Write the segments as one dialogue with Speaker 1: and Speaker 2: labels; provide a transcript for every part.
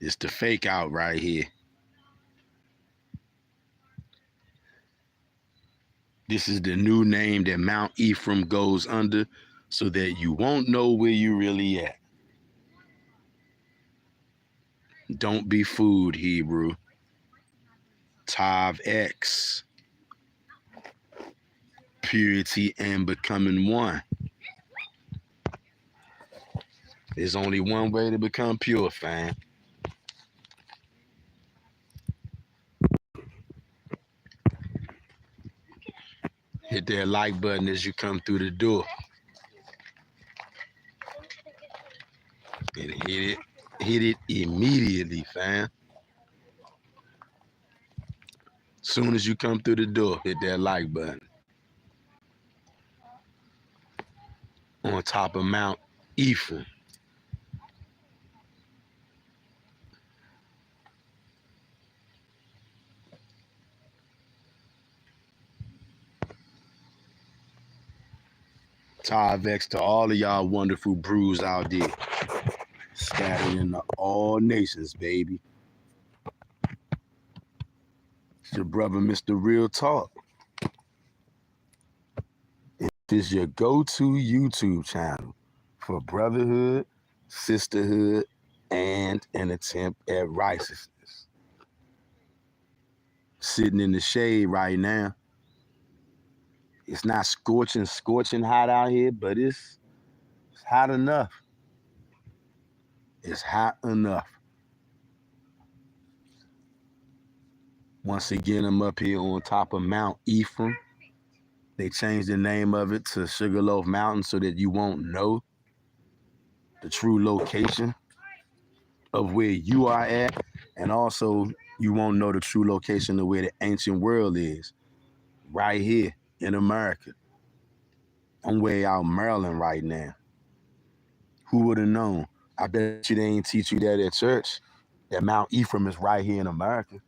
Speaker 1: It's the fake out right here. This is the new name that Mount Ephraim goes under so that you won't know where you really at. Don't be fooled, Hebrew. Tav X. Purity and becoming one. There's only one way to become pure, fam. Hit that like button as you come through the door. And hit it immediately, fam. Soon as you come through the door, hit that like button. On top of Mount Ephraim. Tavex to all of y'all wonderful brews out there. Scattered into all nations, baby. It's your brother, Mr. Real Talk. This is your go-to YouTube channel for brotherhood, sisterhood, and an attempt at righteousness. Sitting in the shade right now. It's not scorching hot out here, but it's hot enough. It's hot enough. Once again, I'm up here on top of Mount Ephraim. They changed the name of it to Sugarloaf Mountain so that you won't know the true location of where you are at. And also, you won't know the true location of where the ancient world is. Right here in America. I'm way out in Maryland right now. Who would have known? I bet you they ain't teach you that at church. That Mount Ephraim is right here in America.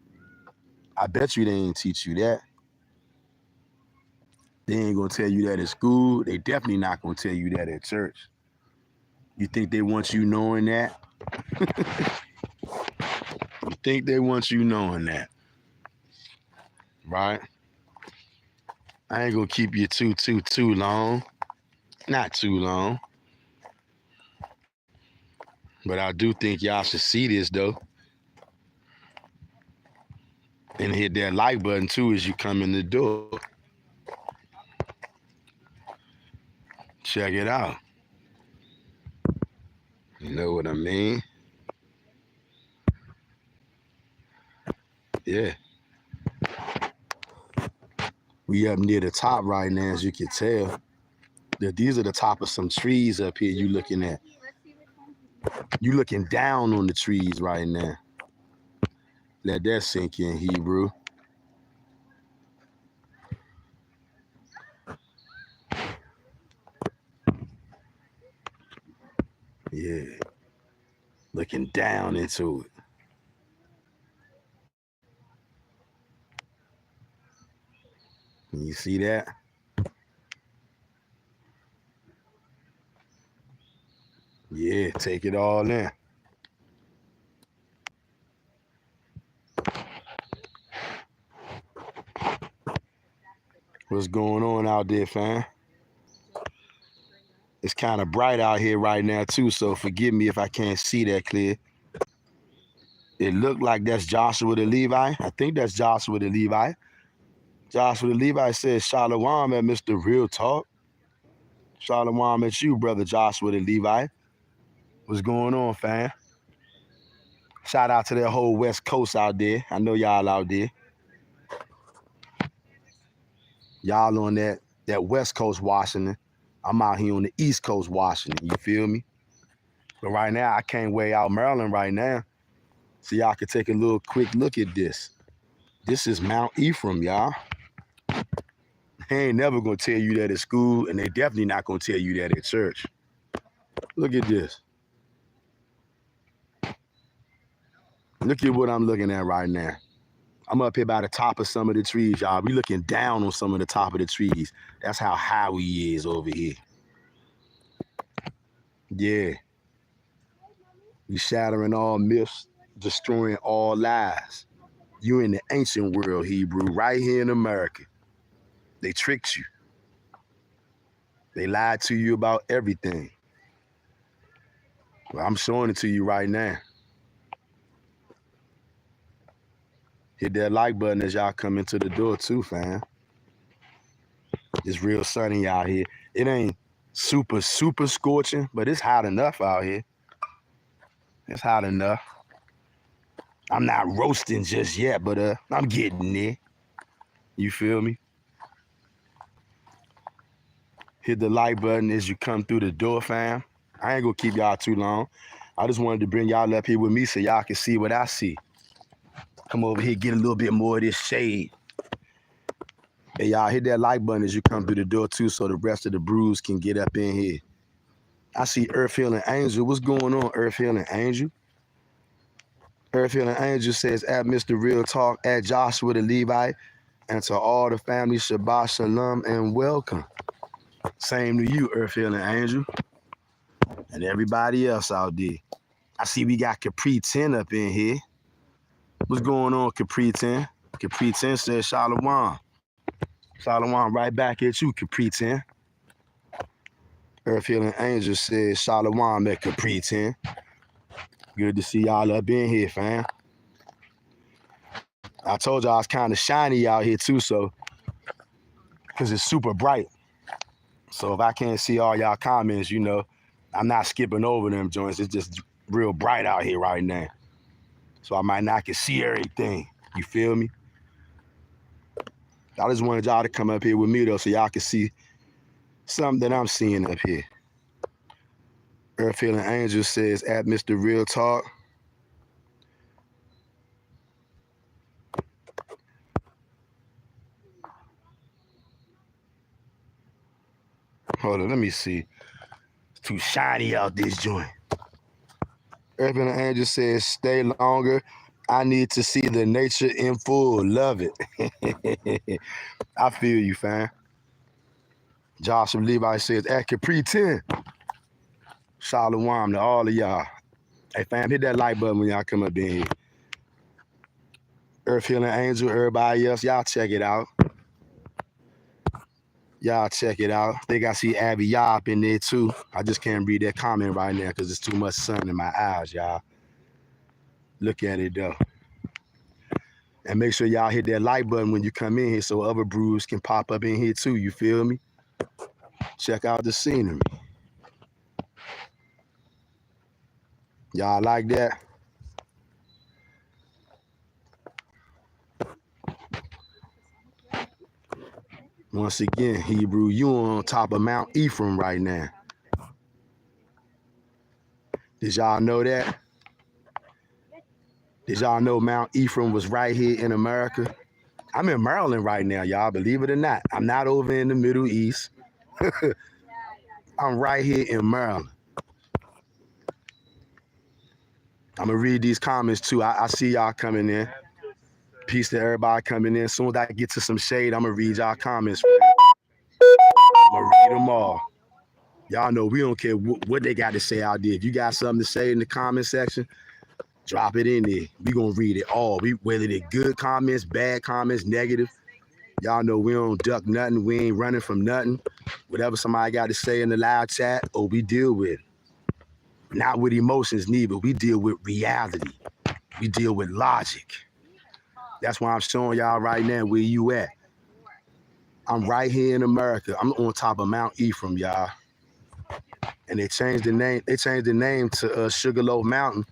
Speaker 1: I bet you they ain't teach you that. They ain't gonna tell you that at school. They definitely not gonna tell you that at church. You think they want you knowing that? You think they want you knowing that? Right? I ain't gonna keep you too long. Not too long. But I do think y'all should see this though. And hit that like button too as you come in the door. Check it out. You know what I mean? Yeah. We up near the top right now, as you can tell. These are the top of some trees up here you looking at. You looking down on the trees right now. Let that sink in, Hebrew. Yeah. Looking down into it. You see that? Yeah, take it all in. What's going on out there, fam? It's kind of bright out here right now, too, so forgive me if I can't see that clear. It looked like that's Joshua the Levi. I think that's Joshua the Levi. Joshua the Levi says, Shalom at Mr. Real Talk. Shalom at you, brother Joshua the Levi. What's going on, fam? Shout out to that whole West Coast out there. I know y'all out there. Y'all on that West Coast Washington. I'm out here on the East Coast Washington. You feel me? But right now, I can't way out Maryland right now. So y'all can take a little quick look at this. This is Mount Ephraim, y'all. They ain't never gonna tell you that at school, and they definitely not gonna tell you that at church. Look at this. Look at what I'm looking at right now. I'm up here by the top of some of the trees, y'all. We looking down on some of the top of the trees. That's how high we is over here. Yeah. We shattering all myths destroying all lies. You in the ancient world, Hebrew, right here in America. They tricked you. They lied to you about everything. Well, I'm showing it to you right now. Hit that like button as y'all come into the door too, fam. It's real sunny out here. It ain't super scorching, but it's hot enough out here. It's hot enough. I'm not roasting just yet, but I'm getting there. You feel me? Hit the like button as you come through the door, fam. I ain't gonna keep y'all too long. I just wanted to bring y'all up here with me so y'all can see what I see. Come over here, get a little bit more of this shade. Hey, y'all, hit that like button as you come through the door, too, so the rest of the brews can get up in here. I see Earth Healing Angel. What's going on, Earth Healing Angel? Earth Healing Angel says, at Mr. Real Talk, at Joshua the Levite, and to all the family, Shabbat Shalom and welcome. Same to you, Earth Healing Angel, and everybody else out there. I see we got Capri 10 up in here. What's going on, Capri 10? Capri 10 says, Shalom. Shalom right back at you, Capri 10. Earth Healing Angel says, Shalom at Capri 10. Good to see y'all up in here, fam. I told y'all it's kind of shiny out here too, so, because it's super bright. So if I can't see all y'all comments, you know, I'm not skipping over them joints. It's just real bright out here right now. So I might not can see everything. You feel me? I just wanted y'all to come up here with me, though, so y'all can see something that I'm seeing up here. Earth Healing Angel says, at Mr. Real Talk. Hold on, let me see. It's too shiny out this joint. Earth Healing Angel says, stay longer. I need to see the nature in full. Love it. I feel you, fam. Joshua Levi says, at Capri 10. Shalom to all of y'all. Hey, fam, hit that like button when y'all come up in here. Earth Healing Angel, everybody else, y'all check it out. Y'all check it out. I think I see Abby Yop in there too. I just can't read that comment right now because it's too much sun in my eyes, y'all. Look at it though. And make sure y'all hit that like button when you come in here so other brews can pop up in here too, you feel me? Check out the scenery. Y'all like that? Once again, Hebrew, you on top of Mount Ephraim right now. Did y'all know that? Did y'all know Mount Ephraim was right here in America? I'm in Maryland right now, y'all, believe it or not. I'm not over in the Middle East. I'm right here in Maryland. I'm going to read these comments too. I see y'all coming in. Peace to everybody coming in. As soon as I get to some shade, I'm going to read y'all comments. I'm going to read them all. Y'all know we don't care what they got to say out there. If you got something to say in the comment section, drop it in there. We going to read it all. Whether they're good comments, bad comments, negative. Y'all know we don't duck nothing. We ain't running from nothing. Whatever somebody got to say in the live chat, we deal with it. Not with emotions neither. We deal with reality. We deal with logic. That's why I'm showing y'all right now where you at. I'm right here in America. I'm on top of Mount Ephraim, y'all. And they changed the name. They changed the name to Sugarloaf Mountain,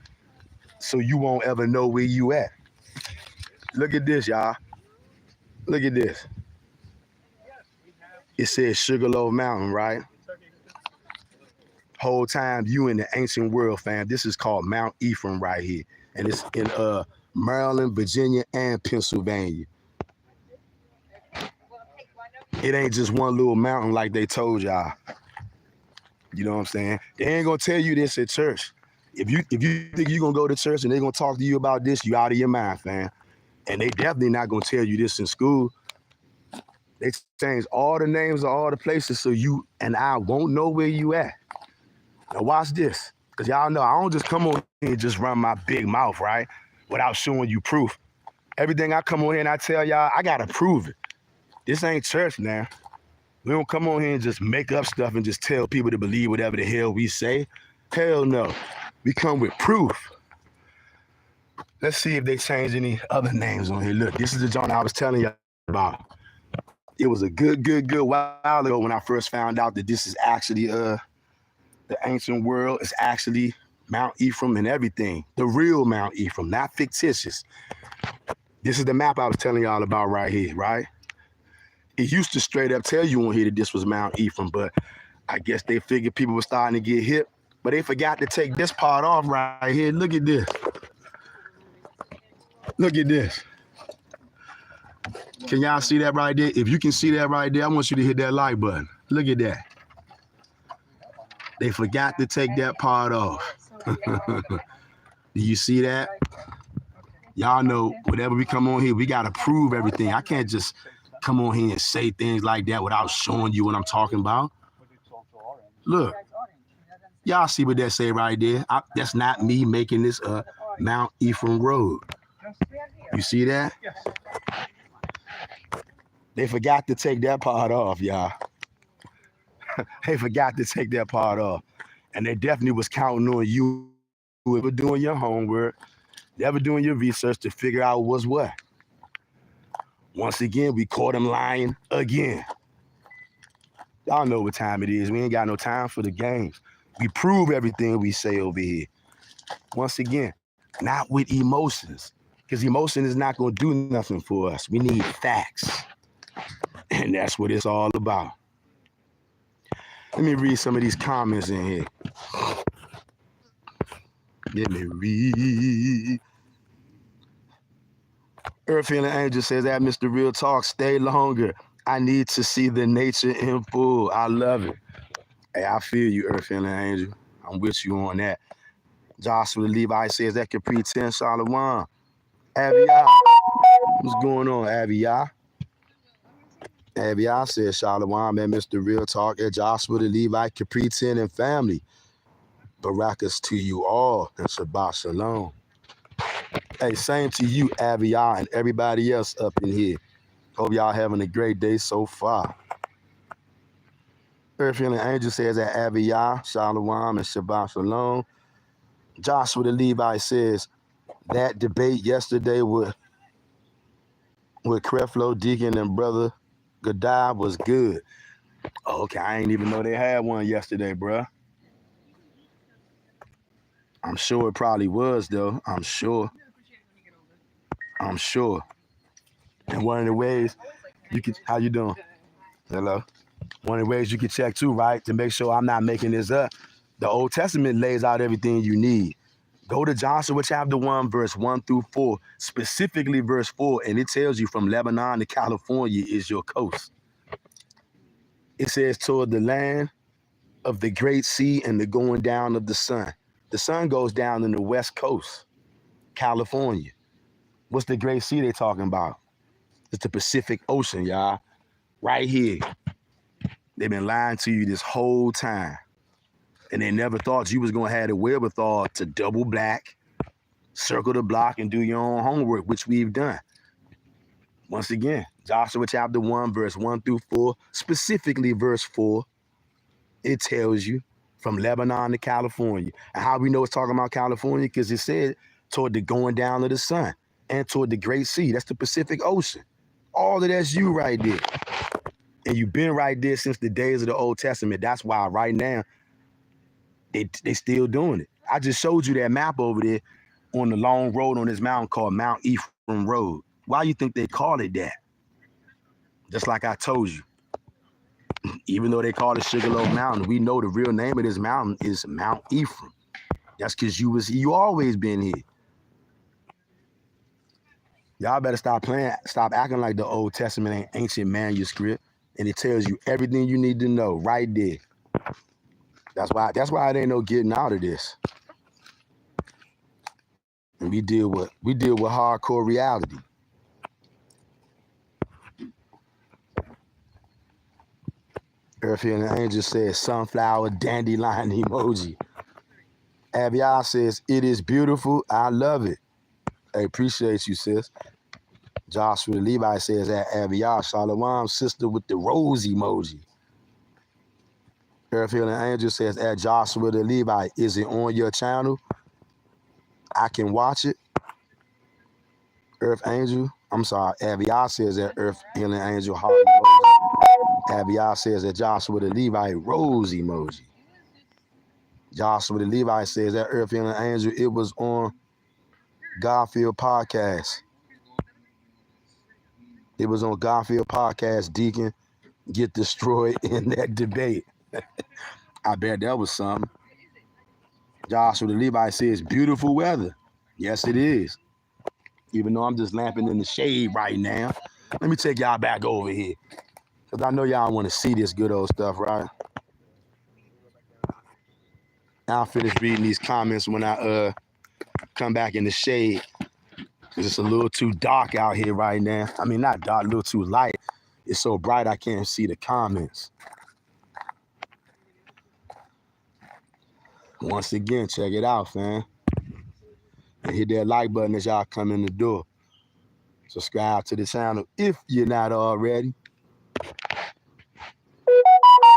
Speaker 1: so you won't ever know where you at. Look at this, y'all. Look at this. It says Sugarloaf Mountain, right? Whole time you in the ancient world, fam. This is called Mount Ephraim right here. And it's in Maryland, Virginia, and Pennsylvania. It ain't just one little mountain like they told y'all. You know what I'm saying? They ain't gonna tell you this at church. If you think you're gonna go to church and they're gonna talk to you about this, you out of your mind, fam. And they definitely not gonna tell you this in school. They changed all the names of all the places so you and I won't know where you at. Now watch this. Because y'all know I don't just come on here and just run my big mouth, right? Without showing you proof. Everything I come on here and I tell y'all, I got to prove it. This ain't church now. We don't come on here and just make up stuff and just tell people to believe whatever the hell we say. Hell no. We come with proof. Let's see if they change any other names on here. Look, this is the joint I was telling you about. It was a good while ago when I first found out that this is actually the ancient world. It's actually Mount Ephraim and everything. The real Mount Ephraim, not fictitious. This is the map I was telling y'all about right here, right? It used to straight up tell you on here that this was Mount Ephraim, but I guess they figured people were starting to get hip, but they forgot to take this part off right here. Look at this. Look at this. Can y'all see that right there? If you can see that right there, I want you to hit that like button. Look at that. They forgot to take that part off. Do you see that? Y'all know whenever we come on here, we got to prove everything. I can't just come on here and say things like that without showing you what I'm talking about. Look, y'all see what that say right there? That's not me making this Mount Ephraim Road. You see that? They forgot to take that part off, y'all. They forgot to take that part off. And they definitely was counting on you whoever doing your homework, never doing your research to figure out what's what. Once again, we caught them lying again. Y'all know what time it is. We ain't got no time for the games. We prove everything we say over here. Once again, not with emotions, because emotion is not going to do nothing for us. We need facts. And that's what it's all about. Let me read some of these comments in here. Let me read. Earth Healing Angel says that Mr. Real Talk, stay longer. I need to see the nature in full. I love it. Hey, I feel you, Earth Healing Angel. I'm with you on that. Joshua Levi says that Capri 10 Shalom. Aviyah. What's going on, Aviyah? Aviyah says Shalom and Mr. Real Talk at Joshua the Levi, Capri 10 and family. Barakas to you all and Shabbat Shalom. Hey, same to you, Aviyah, and everybody else up in here. Hope y'all having a great day so far. Earth Healing Angel says that Aviyah, Shalom, and Shabbat Shalom. Joshua the Levi says that debate yesterday with Creflo, Deacon, and Brother Gadai was good. Oh, okay, I ain't even know they had one yesterday, bruh. I'm sure it probably was, though. I'm sure. And one of the ways you can, how you doing? Hello? One of the ways you can check too, right, to make sure I'm not making this up, the Old Testament lays out everything you need. Go to Joshua chapter 1, verse 1 through 4, specifically verse 4, and it tells you from Lebanon to California is your coast. It says toward the land of the great sea and the going down of the sun. The sun goes down in the west coast, California. What's the great sea they talking about? It's the Pacific Ocean, y'all. Right here. They've been lying to you this whole time. And they never thought you was going to have the wherewithal to double black, circle the block, and do your own homework, which we've done. Once again, Joshua chapter 1, verse 1 through 4, specifically verse 4, it tells you from Lebanon to California. And how we know it's talking about California? Because it said toward the going down of the sun and toward the great sea. That's the Pacific Ocean. All of that's you right there. And you've been right there since the days of the Old Testament. That's why right now, they still doing it. I just showed you that map over there on the long road on this mountain called Mount Ephraim Road. Why you think they call it that? Just like I told you. Even though they call it Sugarloaf Mountain, we know the real name of this mountain is Mount Ephraim. That's because you always been here. Y'all better stop acting like the Old Testament ain't ancient manuscript, and it tells you everything you need to know right there. That's why it ain't no getting out of this. And we deal with hardcore reality. Earth Healing Angel says sunflower dandelion emoji. Aviar says, it is beautiful. I love it. I appreciate you, sis. Joshua the Levi says at Aviar, Shalom, sister with the rose emoji. Earth Healing Angel says at Joshua the Levi, is it on your channel? I can watch it. Earth Angel, I'm sorry, Aviar says that Earth Healing Angel heart emoji. Aviar says that Joshua the Levi rose emoji. Joshua the Levi says that Earth Healing Angel, it was on Garfield Podcast. It was on Garfield Podcast, Deacon. Get destroyed in that debate. I bet that was something. Joshua the Levi says, beautiful weather. Yes, it is. Even though I'm just lamping in the shade right now. Let me take y'all back over here. Because I know y'all want to see this good old stuff, right? I'll finish reading these comments when I come back in the shade. It's a little too dark out here right now. I mean, not dark, a little too light. It's so bright I can't see the comments. Once again, check it out, fam. And hit that like button as y'all come in the door. Subscribe to the channel if you're not already. If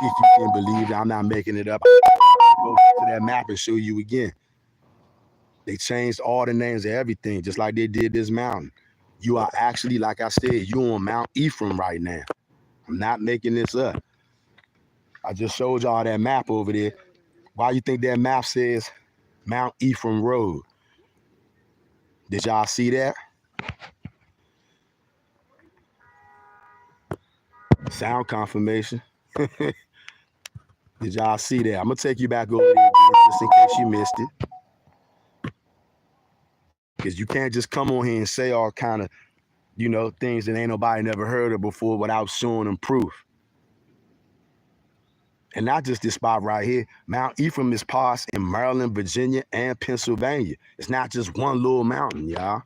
Speaker 1: you can believe it, I'm not making it up. I'll go to that map and show you again. They changed all the names of everything, just like they did this mountain. You are actually, like I said, you on Mount Ephraim right now. I'm not making this up. I just showed y'all that map over there. Why you think that map says Mount Ephraim Road? Did y'all see that? Sound confirmation. Did y'all see that? I'm going to take you back over there again just in case you missed it. Because you can't just come on here and say all kind of, things that ain't nobody never heard of before without showing them proof. And not just this spot right here. Mount Ephraim is parsed in Maryland, Virginia, and Pennsylvania. It's not just one little mountain, y'all.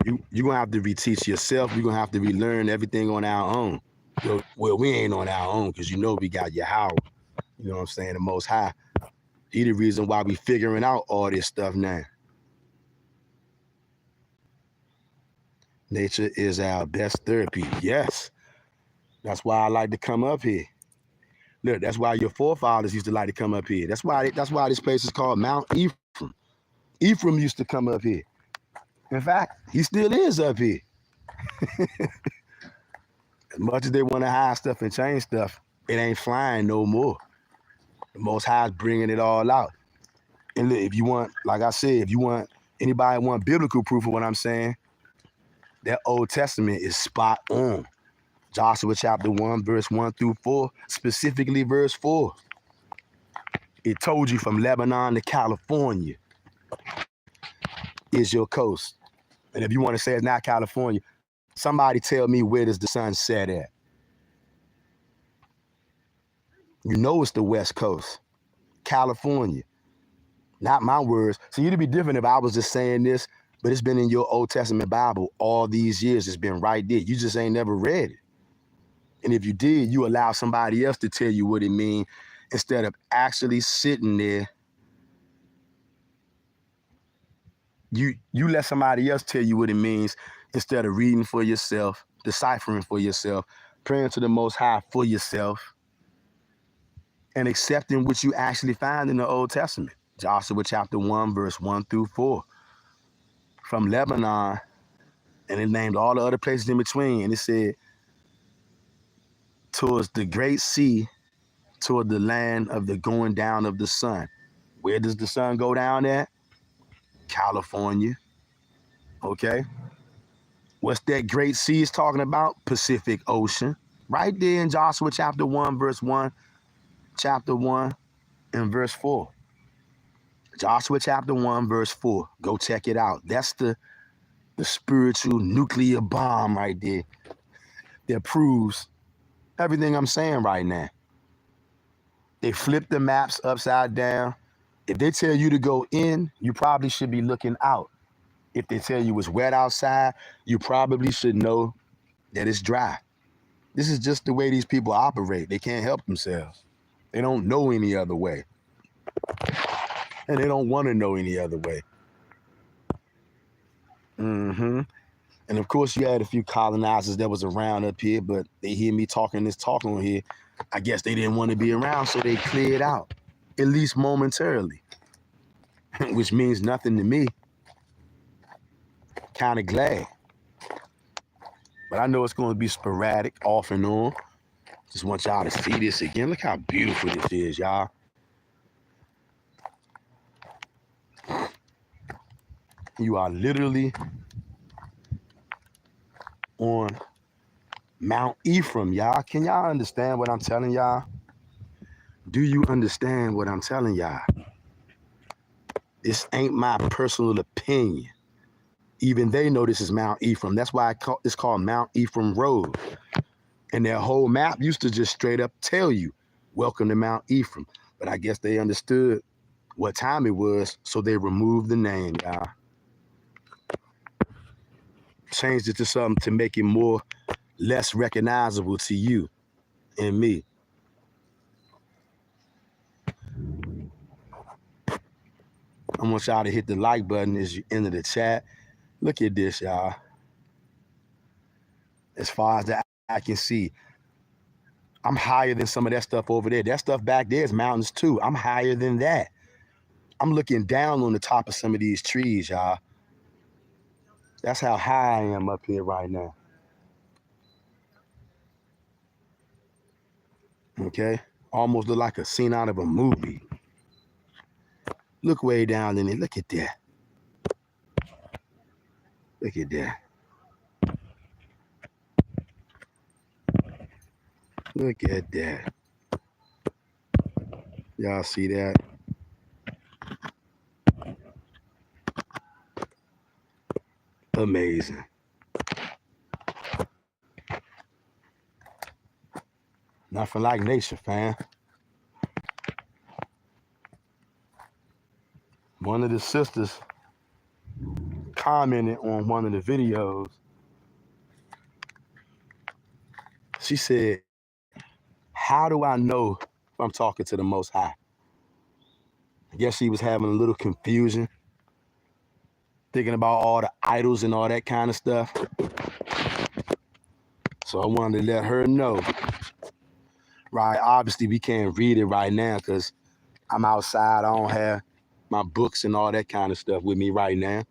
Speaker 1: You're going to have to reteach yourself. You're going to have to relearn everything on our own. Well, we ain't on our own because we got Yahawah. You know what I'm saying? The Most High. He the reason why we figuring out all this stuff now. Nature is our best therapy. Yes. That's why I like to come up here. Look, that's why your forefathers used to like to come up here. That's why this place is called Mount Ephraim. Ephraim used to come up here. In fact, he still is up here. As much as they want to hide stuff and change stuff, it ain't flying no more. The Most High is bringing it all out. And look, if you want, like I said, anybody want biblical proof of what I'm saying, that Old Testament is spot on. Joshua chapter 1, verse 1 through 4, specifically verse 4. It told you from Lebanon to California is your coast. And if you want to say it's not California, somebody tell me, where does the sun set at? You know it's the West Coast, California. Not my words. So it'd be different if I was just saying this, but it's been in your Old Testament Bible all these years. It's been right there. You just ain't never read it. And if you did, you allow somebody else to tell you what it means instead of actually sitting there. You let somebody else tell you what it means instead of reading for yourself, deciphering for yourself, praying to the Most High for yourself, and accepting what you actually find in the Old Testament. Joshua chapter 1, verse 1 through 4. From Lebanon, and it named all the other places in between, and it said, towards the great sea, toward the land of the going down of the sun. Where does the sun go down at? California. Okay. What's that great sea is talking about? Pacific Ocean. Right there in Joshua chapter 1, verse 1, chapter 1 and verse 4. Joshua chapter 1, verse 4. Go check it out. That's the spiritual nuclear bomb right there that proves everything I'm saying right now. They flip the maps upside down. If they tell you to go in, you probably should be looking out. If they tell you it's wet outside, you probably should know that it's dry. This is just the way these people operate. They can't help themselves. They don't know any other way. And they don't want to know any other way. And of course, you had a few colonizers that was around up here, but they hear me talking this talk on here. I guess they didn't want to be around, so they cleared out, at least momentarily, which means nothing to me. Kind of glad. But I know it's going to be sporadic, off and on. Just want y'all to see this again. Look how beautiful this is, y'all. You are literally on Mount Ephraim, y'all. Can y'all understand what I'm telling y'all? Do you understand what I'm telling y'all? This ain't my personal opinion. Even they know this is Mount Ephraim. That's why it's called Mount Ephraim Road. And their whole map used to just straight up tell you, welcome to Mount Ephraim. But I guess they understood what time it was, so they removed the name, y'all. Changed it to something to make it less recognizable to you and me. I want y'all to hit the like button as you enter the chat. Look at this, y'all. As far as I can see, I'm higher than some of that stuff over there. That stuff back there is mountains too. I'm higher than that. I'm looking down on the top of some of these trees, y'all. That's how high I am up here right now. Okay? Almost look like a scene out of a movie. Look way down in it. Look at that. Look at that. Look at that. Y'all see that? Amazing. Nothing like nature, fam. One of the sisters commented on one of the videos. She said, how do I know if I'm talking to the Most High? I guess she was having a little confusion, thinking about all the idols and all that kind of stuff. So I wanted to let her know. Right, obviously we can't read it right now because I'm outside. I don't have my books and all that kind of stuff with me right now.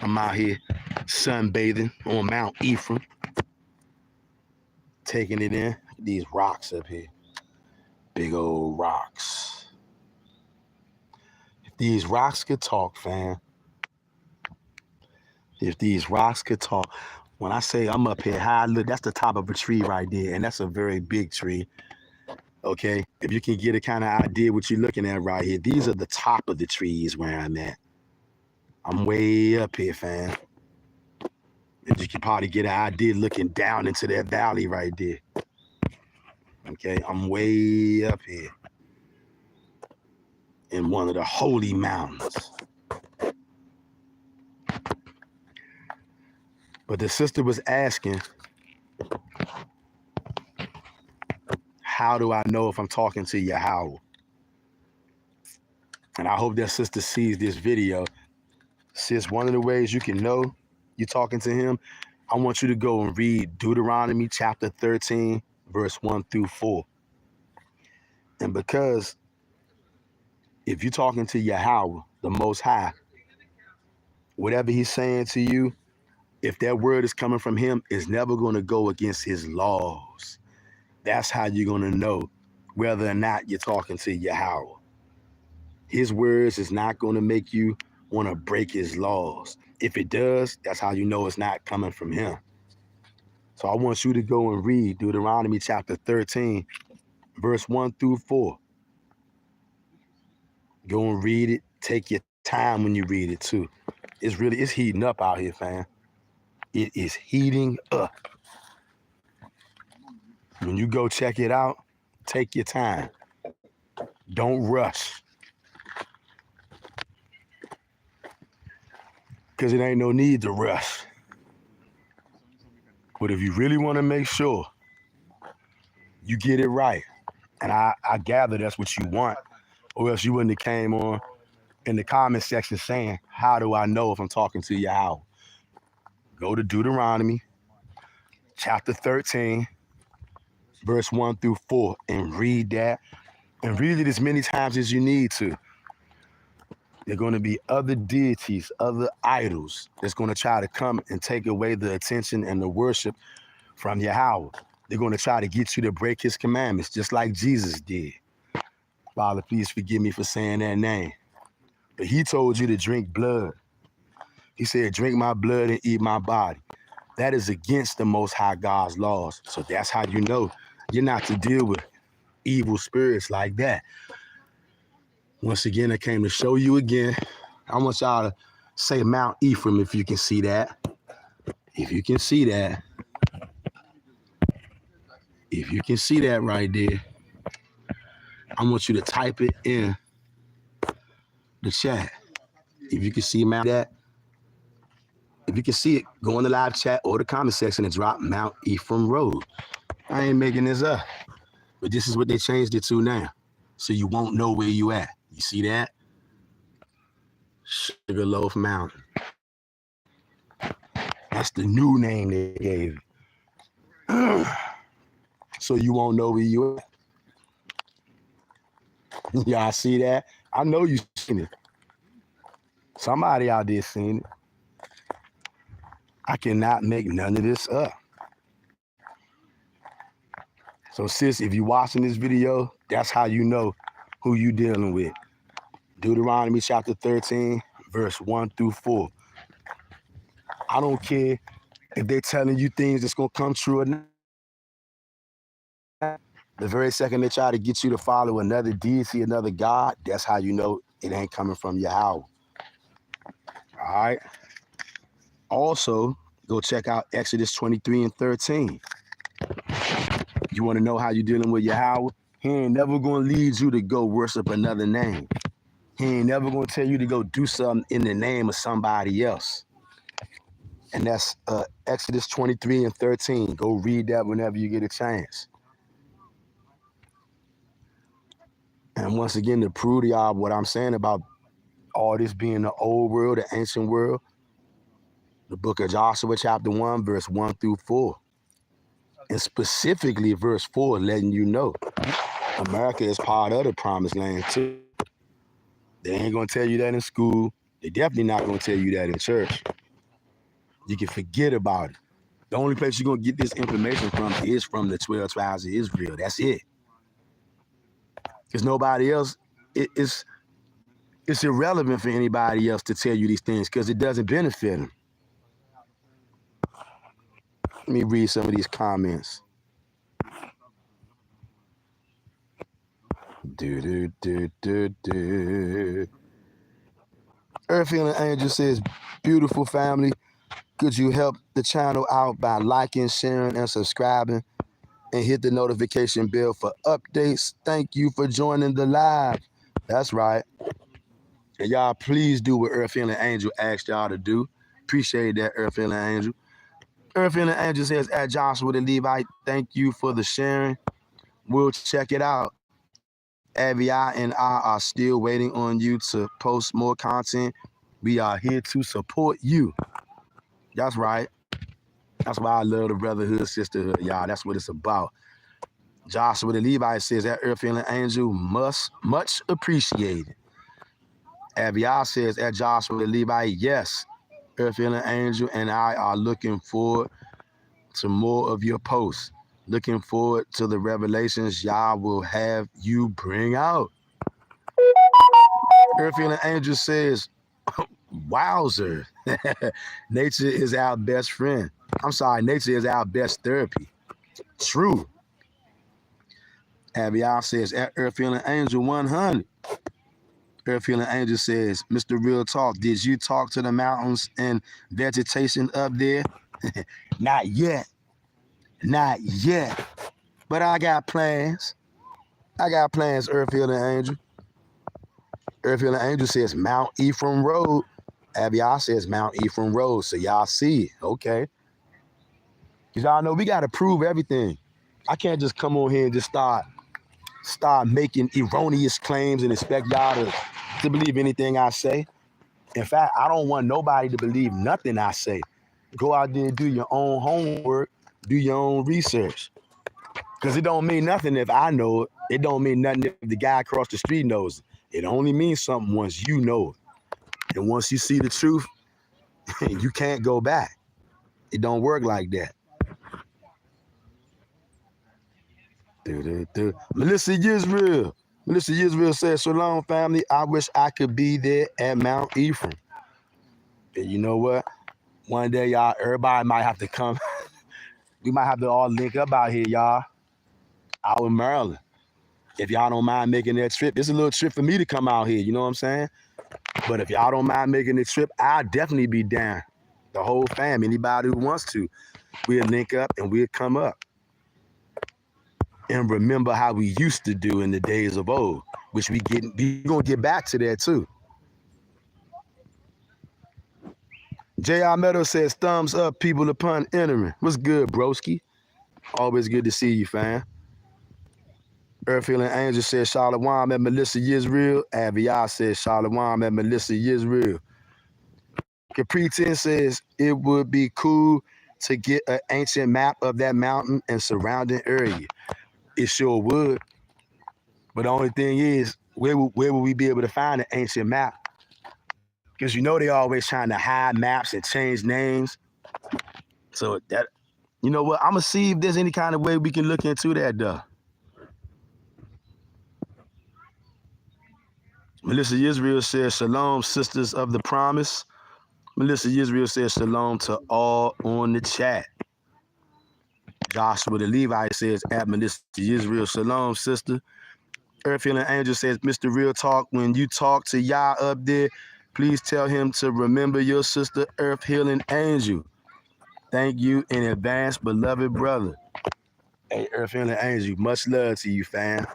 Speaker 1: I'm out here sunbathing on Mount Ephraim, taking it in. These rocks up here, big old rocks. If these rocks could talk, fam. If these rocks could talk. When I say I'm up here high, look, that's the top of a tree right there, and that's a very big tree. Okay, if you can get a kind of idea what you're looking at right here, these are the top of the trees where I'm at. I'm way up here, fam. And you can probably get an idea looking down into that valley right there. Okay, I'm way up here in one of the holy mountains. But the sister was asking, how do I know if I'm talking to Yahawah? And I hope that sister sees this video. Sis, one of the ways you can know you're talking to him, I want you to go and read Deuteronomy chapter 13, verse 1 through 4. And because if you're talking to Yahawah, the Most High, whatever he's saying to you, if that word is coming from him, it's never going to go against his laws. That's how you're going to know whether or not you're talking to Yahawah. His words is not going to make you want to break his laws. If it does, that's how you know it's not coming from him. So I want you to go and read Deuteronomy chapter 13, verse 1 through 4. Go and read it. Take your time when you read it too. It's heating up out here, fam. It is heating up. When you go check it out, take your time. Don't rush. Because it ain't no need to rush. But if you really want to make sure You get it right. And I gather that's what you want, or else you wouldn't have came on in the comment section saying, how do I know if I'm talking to Yahawah? Go to Deuteronomy chapter 13, verse 1 through 4, and read that. And read it as many times as you need to. There are going to be other deities, other idols that's going to try to come and take away the attention and the worship from Yahawah. They're going to try to get you to break his commandments, just like Jesus did. Father, please forgive me for saying that name. But he told you to drink blood. He said, drink my blood and eat my body. That is against the Most High God's laws. So that's how you know you're not to deal with evil spirits like that. Once again, I came to show you again. I want y'all to say Mount Ephraim if you can see that. If you can see that. If you can see that right there, I want you to type it in the chat. If you can see Mount that, if you can see it, go in the live chat or the comment section and drop Mount Ephraim Road. I ain't making this up. But this is what they changed it to now. So you won't know where you at. You see that? Sugarloaf Mountain. That's the new name they gave it. So you won't know where you at. Y'all see that? I know you seen it. Somebody out there seen it. I cannot make none of this up. So sis, if you're watching this video, that's how you know who you dealing with. Deuteronomy chapter 13, verse 1 through 4. I don't care if they're telling you things that's going to come true or not. The very second they try to get you to follow another deity, another God, that's how you know it ain't coming from Yahawah. All right? Also, go check out Exodus 23 and 13. You want to know how you're dealing with Yahawah? He ain't never going to lead you to go worship another name. He ain't never going to tell you to go do something in the name of somebody else. And that's Exodus 23 and 13. Go read that whenever you get a chance. And once again, to prove to y'all what I'm saying about all this being the old world, the ancient world, the book of Joshua, chapter 1, verse 1 through 4. And specifically verse 4, letting you know America is part of the promised land too. They ain't going to tell you that in school. They definitely not going to tell you that in church. You can forget about it. The only place you're going to get this information from is from the 12 tribes of Israel. That's it. Because nobody else, it's irrelevant for anybody else to tell you these things because it doesn't benefit them. Let me read some of these comments. Earth Healing Angel says, beautiful family. Could you help the channel out by liking, sharing, and subscribing? And hit the notification bell for updates. Thank you for joining the live. That's right. And y'all please do what Earth Healing Angel asked y'all to do. Appreciate that, Earth Healing Angel. Earth Healing Angel says, at Joshua the Levite, thank you for the sharing. We'll check it out. Avi and I are still waiting on you to post more content. We are here to support you. That's right. That's why I love the brotherhood, sisterhood, y'all. That's what it's about. Joshua the Levite says that Earth Healing Angel much appreciated. Aviar says at Joshua the Levite, yes, Earth Healing Angel and I are looking forward to more of your posts. Looking forward to the revelations y'all will have you bring out. Earth Healing Angel says, wowzer. Nature is our best friend. I'm sorry, nature is our best therapy. True. Avial says, at Earth Healing Angel 100. Earth Healing Angel says, Mr. Real Talk, did you talk to the mountains and vegetation up there? Not yet. Not yet. But I got plans. I got plans, Earth Healing Angel. Earth Healing Angel says Mount Ephraim Road. Avial says Mount Ephraim Road. So y'all see it. Okay. Because y'all know we got to prove everything. I can't just come on here and just start making erroneous claims and expect y'all to believe anything I say. In fact, I don't want nobody to believe nothing I say. Go out there and do your own homework, do your own research. Because it don't mean nothing if I know it. It don't mean nothing if the guy across the street knows it. It only means something once you know it. And once you see the truth, you can't go back. It don't work like that. Melissa Yisrael. Melissa Yisrael says, Shalom, family. I wish I could be there at Mount Ephraim. And you know what? One day, y'all, everybody might have to come. We might have to all link up out here, y'all, out in Maryland. If y'all don't mind making that trip, it's a little trip for me to come out here, you know what I'm saying? But if y'all don't mind making the trip, I'll definitely be down. The whole fam, anybody who wants to, we'll link up and we'll come up. And remember how we used to do in the days of old, which we gonna get back to that too. J.R. Meadow says, thumbs up, people upon entering. What's good, broski? Always good to see you, fam. Earth Healing Angel says, Shalom at Melissa Yisrael. Aviyah says, Shalom at Melissa Yisrael. Capri 10 says, it would be cool to get an ancient map of that mountain and surrounding area. It sure would. But the only thing is, where would we be able to find an ancient map? Because you know they always trying to hide maps and change names. So that, you know what? I'm going to see if there's any kind of way we can look into that, though. Melissa Yisrael says, Shalom, sisters of the promise. Melissa Yisrael says, Shalom to all on the chat. Joshua the Levite says, at Melissa Yisrael, Shalom, sister. Earth Healing Angel says, Mr. Real Talk, when you talk to Yah up there, please tell him to remember your sister, Earth Healing Angel. Thank you in advance, beloved brother. Hey, Earth Healing Angel, much love to you, fam.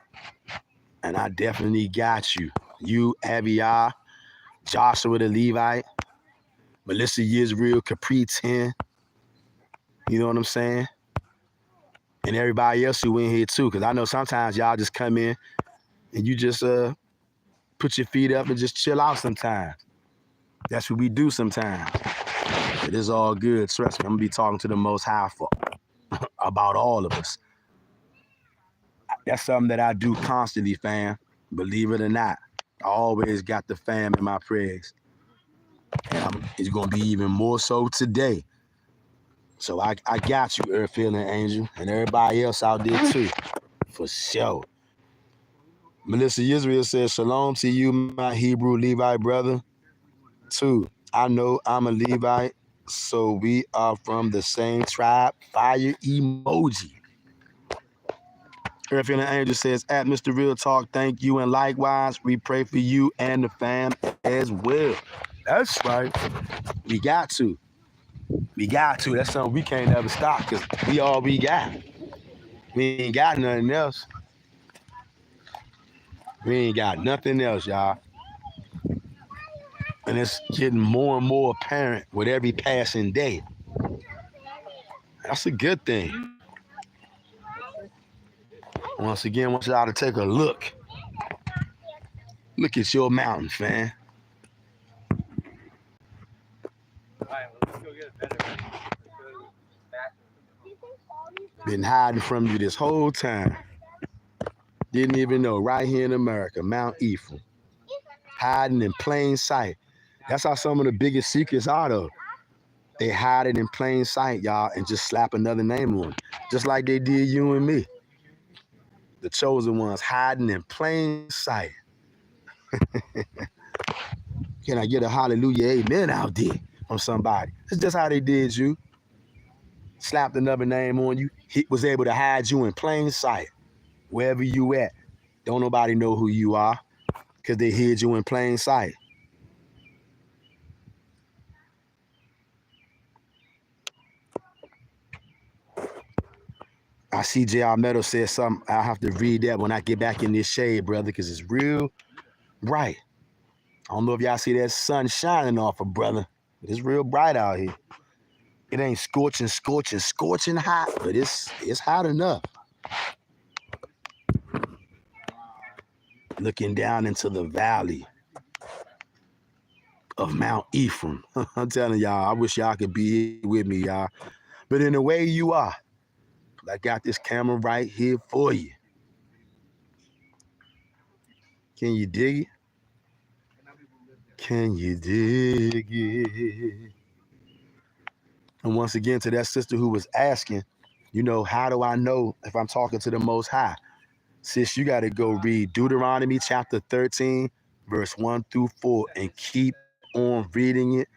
Speaker 1: And I definitely got you. You, Aviyah, Joshua the Levite, Melissa Yisrael, Capri 10. You know what I'm saying? And everybody else who in here too, because I know sometimes y'all just come in and you just put your feet up and just chill out sometimes. That's what we do sometimes. It is all good. Trust me, I'm going to be talking to the Most High for about all of us. That's something that I do constantly, fam. Believe it or not. I always got the fam in my prayers. And it's going to be even more so today. So I got you, Earth Healing Angel, and everybody else out there too, for sure. Melissa Yisrael says, Shalom to you, my Hebrew Levite brother. 2, I know I'm a Levite, so we are from the same tribe. Fire emoji. Earth Healing Angel says, at Mr. Real Talk, thank you, and likewise, we pray for you and the fam as well. That's right. We got to. We got to. That's something we can't ever stop because we all we got. We ain't got nothing else. We ain't got nothing else, y'all. And it's getting more and more apparent with every passing day. That's a good thing. Once again, I want y'all to take a look. Look at your mountain, fam. Been hiding from you this whole time. Didn't even know, right here in America, Mount Ephraim. Hiding in plain sight. That's how some of the biggest secrets are, though. They hide it in plain sight, y'all, and just slap another name on it. Just like they did you and me. The chosen ones hiding in plain sight. Can I get a hallelujah, amen out there from somebody? It's just how they did you. Slapped another name on you. He was able to hide you in plain sight. Wherever you at. Don't nobody know who you are because they hid you in plain sight. I see J.R. Meadow says something. I'll have to read that when I get back in this shade, brother, because it's real bright. I don't know if y'all see that sun shining off of brother. It's real bright out here. It ain't scorching hot, but it's hot enough. Looking down into the valley of Mount Ephraim. I'm telling y'all, I wish y'all could be here with me, y'all. But in the way you are, I got this camera right here for you. Can you dig it? Can you dig it? And once again, to that sister who was asking, how do I know if I'm talking to the Most High? Sis, you got to go read Deuteronomy chapter 13, verse 1 through 4, and keep on reading it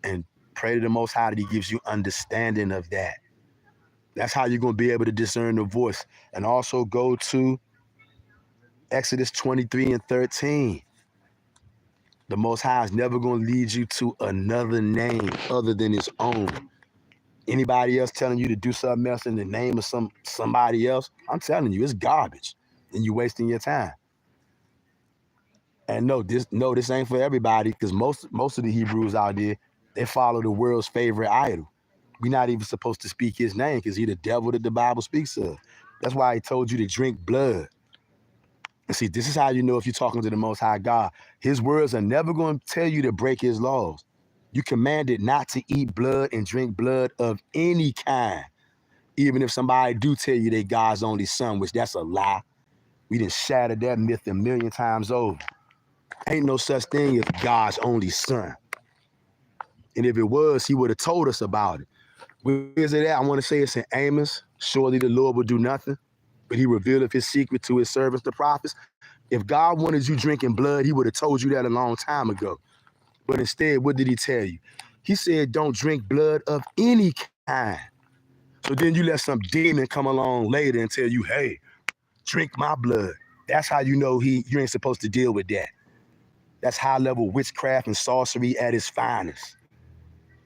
Speaker 1: and pray to the Most High that He gives you understanding of that. That's how you're going to be able to discern the voice. And also go to Exodus 23 and 13. The Most High is never going to lead you to another name other than His own. Anybody else telling you to do something else in the name of somebody else, I'm telling you, it's garbage. And you're wasting your time. And no, this ain't for everybody, because most of the Hebrews out there, they follow the world's favorite idol. We're not even supposed to speak his name because he's the devil that the Bible speaks of. That's why he told you to drink blood. And see, this is how you know if you're talking to the Most High God. His words are never going to tell you to break his laws. You commanded not to eat blood and drink blood of any kind. Even if somebody do tell you they God's only son, which that's a lie. We done shattered that myth a million times over. Ain't no such thing as God's only son. And if it was, he would have told us about it. Where is it at? I want to say it's in Amos. Surely the Lord will do nothing, but he revealeth his secret to his servants, the prophets. If God wanted you drinking blood, he would have told you that a long time ago. But instead, what did he tell you? He said, don't drink blood of any kind. So then you let some demon come along later and tell you, hey, drink my blood. That's how you know you ain't supposed to deal with that. That's high-level witchcraft and sorcery at its finest.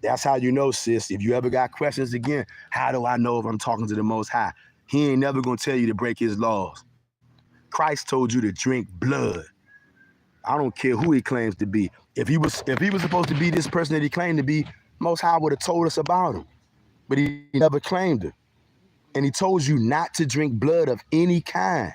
Speaker 1: That's how you know, sis. If you ever got questions again, how do I know if I'm talking to the Most High? He ain't never going to tell you to break his laws. Christ told you to drink blood. I don't care who he claims to be. If he was supposed to be this person that he claimed to be, Most High would have told us about him. But he never claimed it. And he told you not to drink blood of any kind.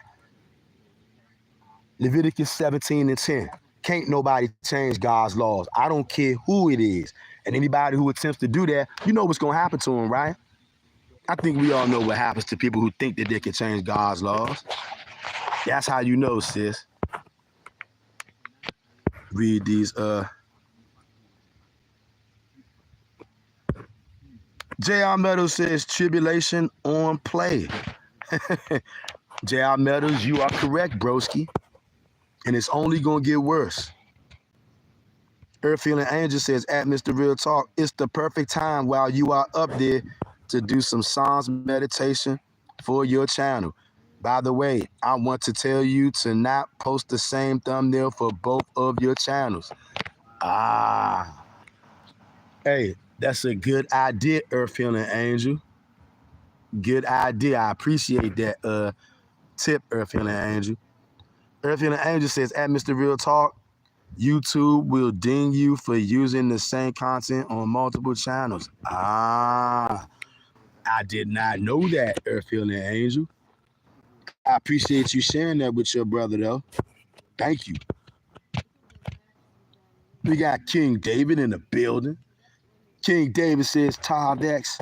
Speaker 1: Leviticus 17 and 10. Can't nobody change God's laws. I don't care who it is. And anybody who attempts to do that, you know what's going to happen to them, right? I think we all know what happens to people who think that they can change God's laws. That's how you know, sis. Read these, J.R. Meadows says, tribulation on play. J.R. Meadows, you are correct, broski. And it's only going to get worse. Earth Feeling Angel says, at Mr. Real Talk, it's the perfect time while you are up there to do some Psalms meditation for your channel. By the way, I want to tell you to not post the same thumbnail for both of your channels. Hey, that's a good idea, Earth Feeling Angel. Good idea. I appreciate that tip, Earth Feeling Angel. Earth Feeling Angel says, at Mr. Real Talk, YouTube will ding you for using the same content on multiple channels. I did not know that, Earth Feeling Angel. I appreciate you sharing that with your brother, though. Thank you. We got King David in the building. King David says, Tavex.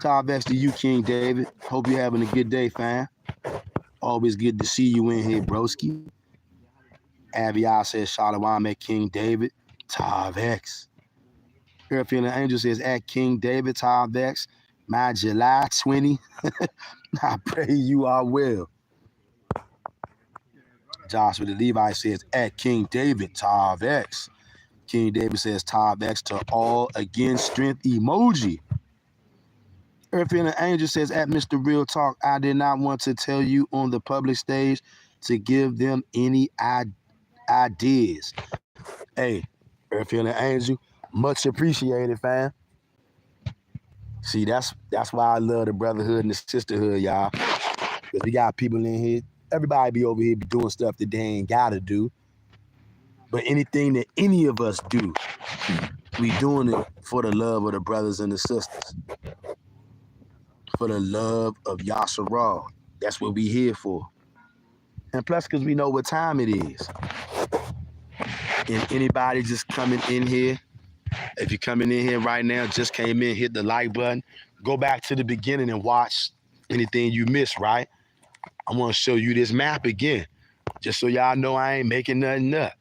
Speaker 1: Tavex to you, King David. Hope you're having a good day, fam. Always good to see you in here, broski. Aviar says, Shalom at King David. Tavex. Earth Feeling Angel says, at King David, Tavex. My July 20. I pray you are well. Joshua the Levi says, at King David, Tavex. King David says, Tavex to all again strength emoji. Earth Feeling Angel says, at Mr. Real Talk, I did not want to tell you on the public stage to give them any ideas. Hey, Earth Feeling Angel, much appreciated, fam. See, that's why I love the brotherhood and the sisterhood, y'all. Because we got people in here. Everybody be over here doing stuff that they ain't got to do. But anything that any of us do, we doing it for the love of the brothers and the sisters. For the love of Yahawah. That's what we here for. And plus, because we know what time it is. And anybody just coming in here, if you're coming in here right now, just came in, hit the like button, go back to the beginning and watch anything you missed, right? I want to show you this map again, just so y'all know I ain't making nothing up.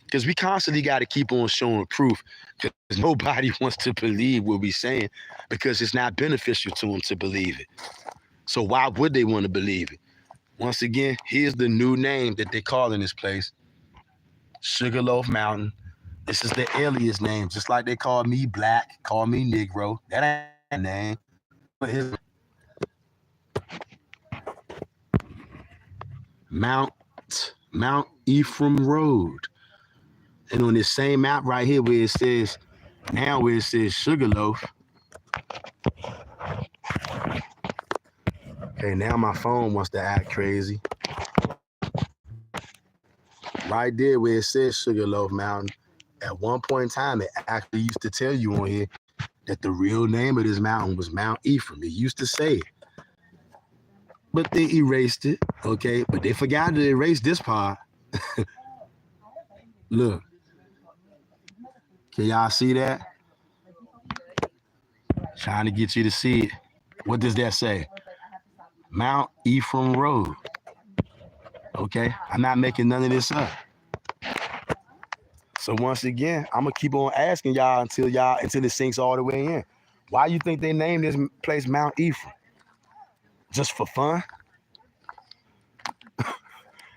Speaker 1: Because we constantly got to keep on showing proof, because nobody wants to believe what we're saying, because it's not beneficial to them to believe it. So why would they want to believe it? Once again, here's the new name that they call in this place, Sugarloaf Mountain. This is the alias name, just like they call me Black, call me Negro. That ain't a name. But his Mount Ephraim Road. And on this same map right here where it says Sugarloaf. Okay, now my phone wants to act crazy. Right there where it says Sugarloaf Mountain, at one point in time, it actually used to tell you on here that the real name of this mountain was Mount Ephraim. It used to say it. But they erased it, okay? But they forgot to erase this part. Look. Can y'all see that? Trying to get you to see it. What does that say? Mount Ephraim Road. Okay? I'm not making none of this up. So once again, I'm gonna keep on asking y'all until it sinks all the way in. Why you think they named this place Mount Ephraim? Just for fun?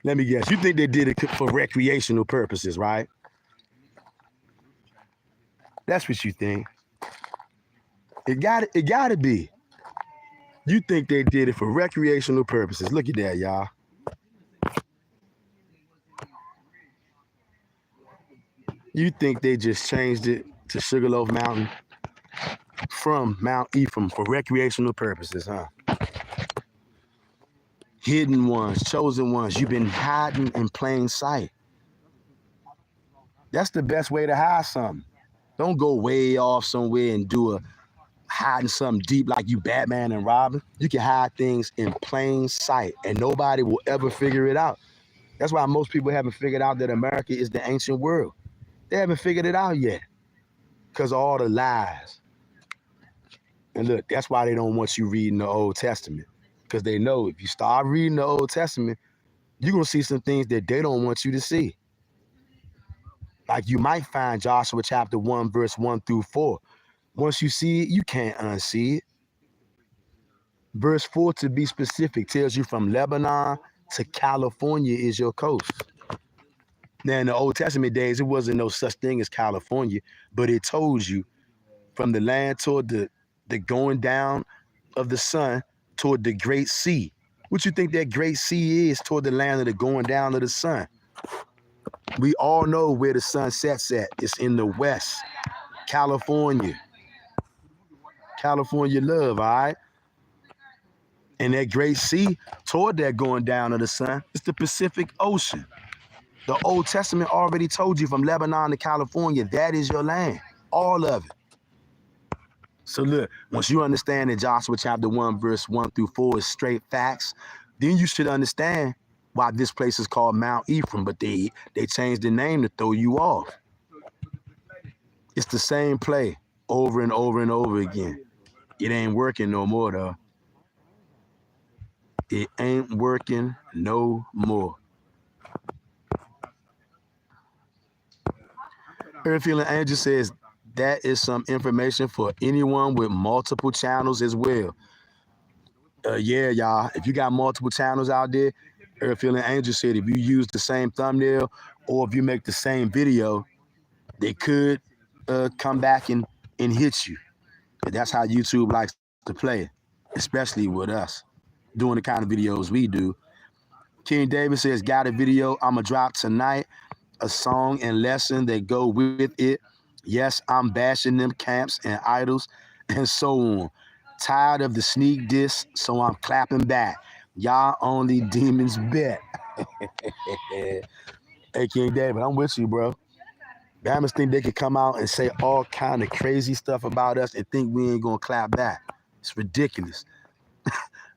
Speaker 1: Let me guess. You think they did it for recreational purposes, right? That's what you think. It gotta be. You think they did it for recreational purposes. Look at that, y'all. You think they just changed it to Sugarloaf Mountain from Mount Ephraim for recreational purposes, huh? Hidden ones, chosen ones, you've been hiding in plain sight. That's the best way to hide something. Don't go way off somewhere and hiding something deep like you Batman and Robin. You can hide things in plain sight and nobody will ever figure it out. That's why most people haven't figured out that America is the ancient world. They haven't figured it out yet because of all the lies. And look, that's why they don't want you reading the Old Testament, because they know if you start reading the Old Testament, you're going to see some things that they don't want you to see. Like you might find Joshua chapter 1, verse 1 through 4. Once you see it, you can't unsee it. Verse 4, to be specific, tells you from Lebanon to California is your coast. Now, in the Old Testament days, it wasn't no such thing as California, but it told you from the land toward the going down of the sun toward the great sea. What you think that great sea is toward the land of the going down of the sun? We all know where the sun sets at. It's in the west, California. California love, all right? And that great sea toward that going down of the sun is the Pacific Ocean. The Old Testament already told you from Lebanon to California, that is your land, all of it. So look, once you understand that Joshua chapter 1, verse 1 through 4 is straight facts, then you should understand why this place is called Mount Ephraim, but they changed the name to throw you off. It's the same play over and over and over again. It ain't working no more, though. It ain't working no more. Earthfield Angel says that is some information for anyone with multiple channels as well. Yeah, y'all. If you got multiple channels out there, Earthfield Angel said if you use the same thumbnail or if you make the same video, they could come back and hit you. But that's how YouTube likes to play it, especially with us doing the kind of videos we do. King David says, got a video I'ma drop tonight, a song and lesson that go with it. Yes, I'm bashing them camps and idols and so on. Tired of the sneak diss, so I'm clapping back. Y'all only demons bet. Hey, King David, I'm with you, bro. Bammers think they could come out and say all kind of crazy stuff about us and think we ain't gonna clap back. It's ridiculous.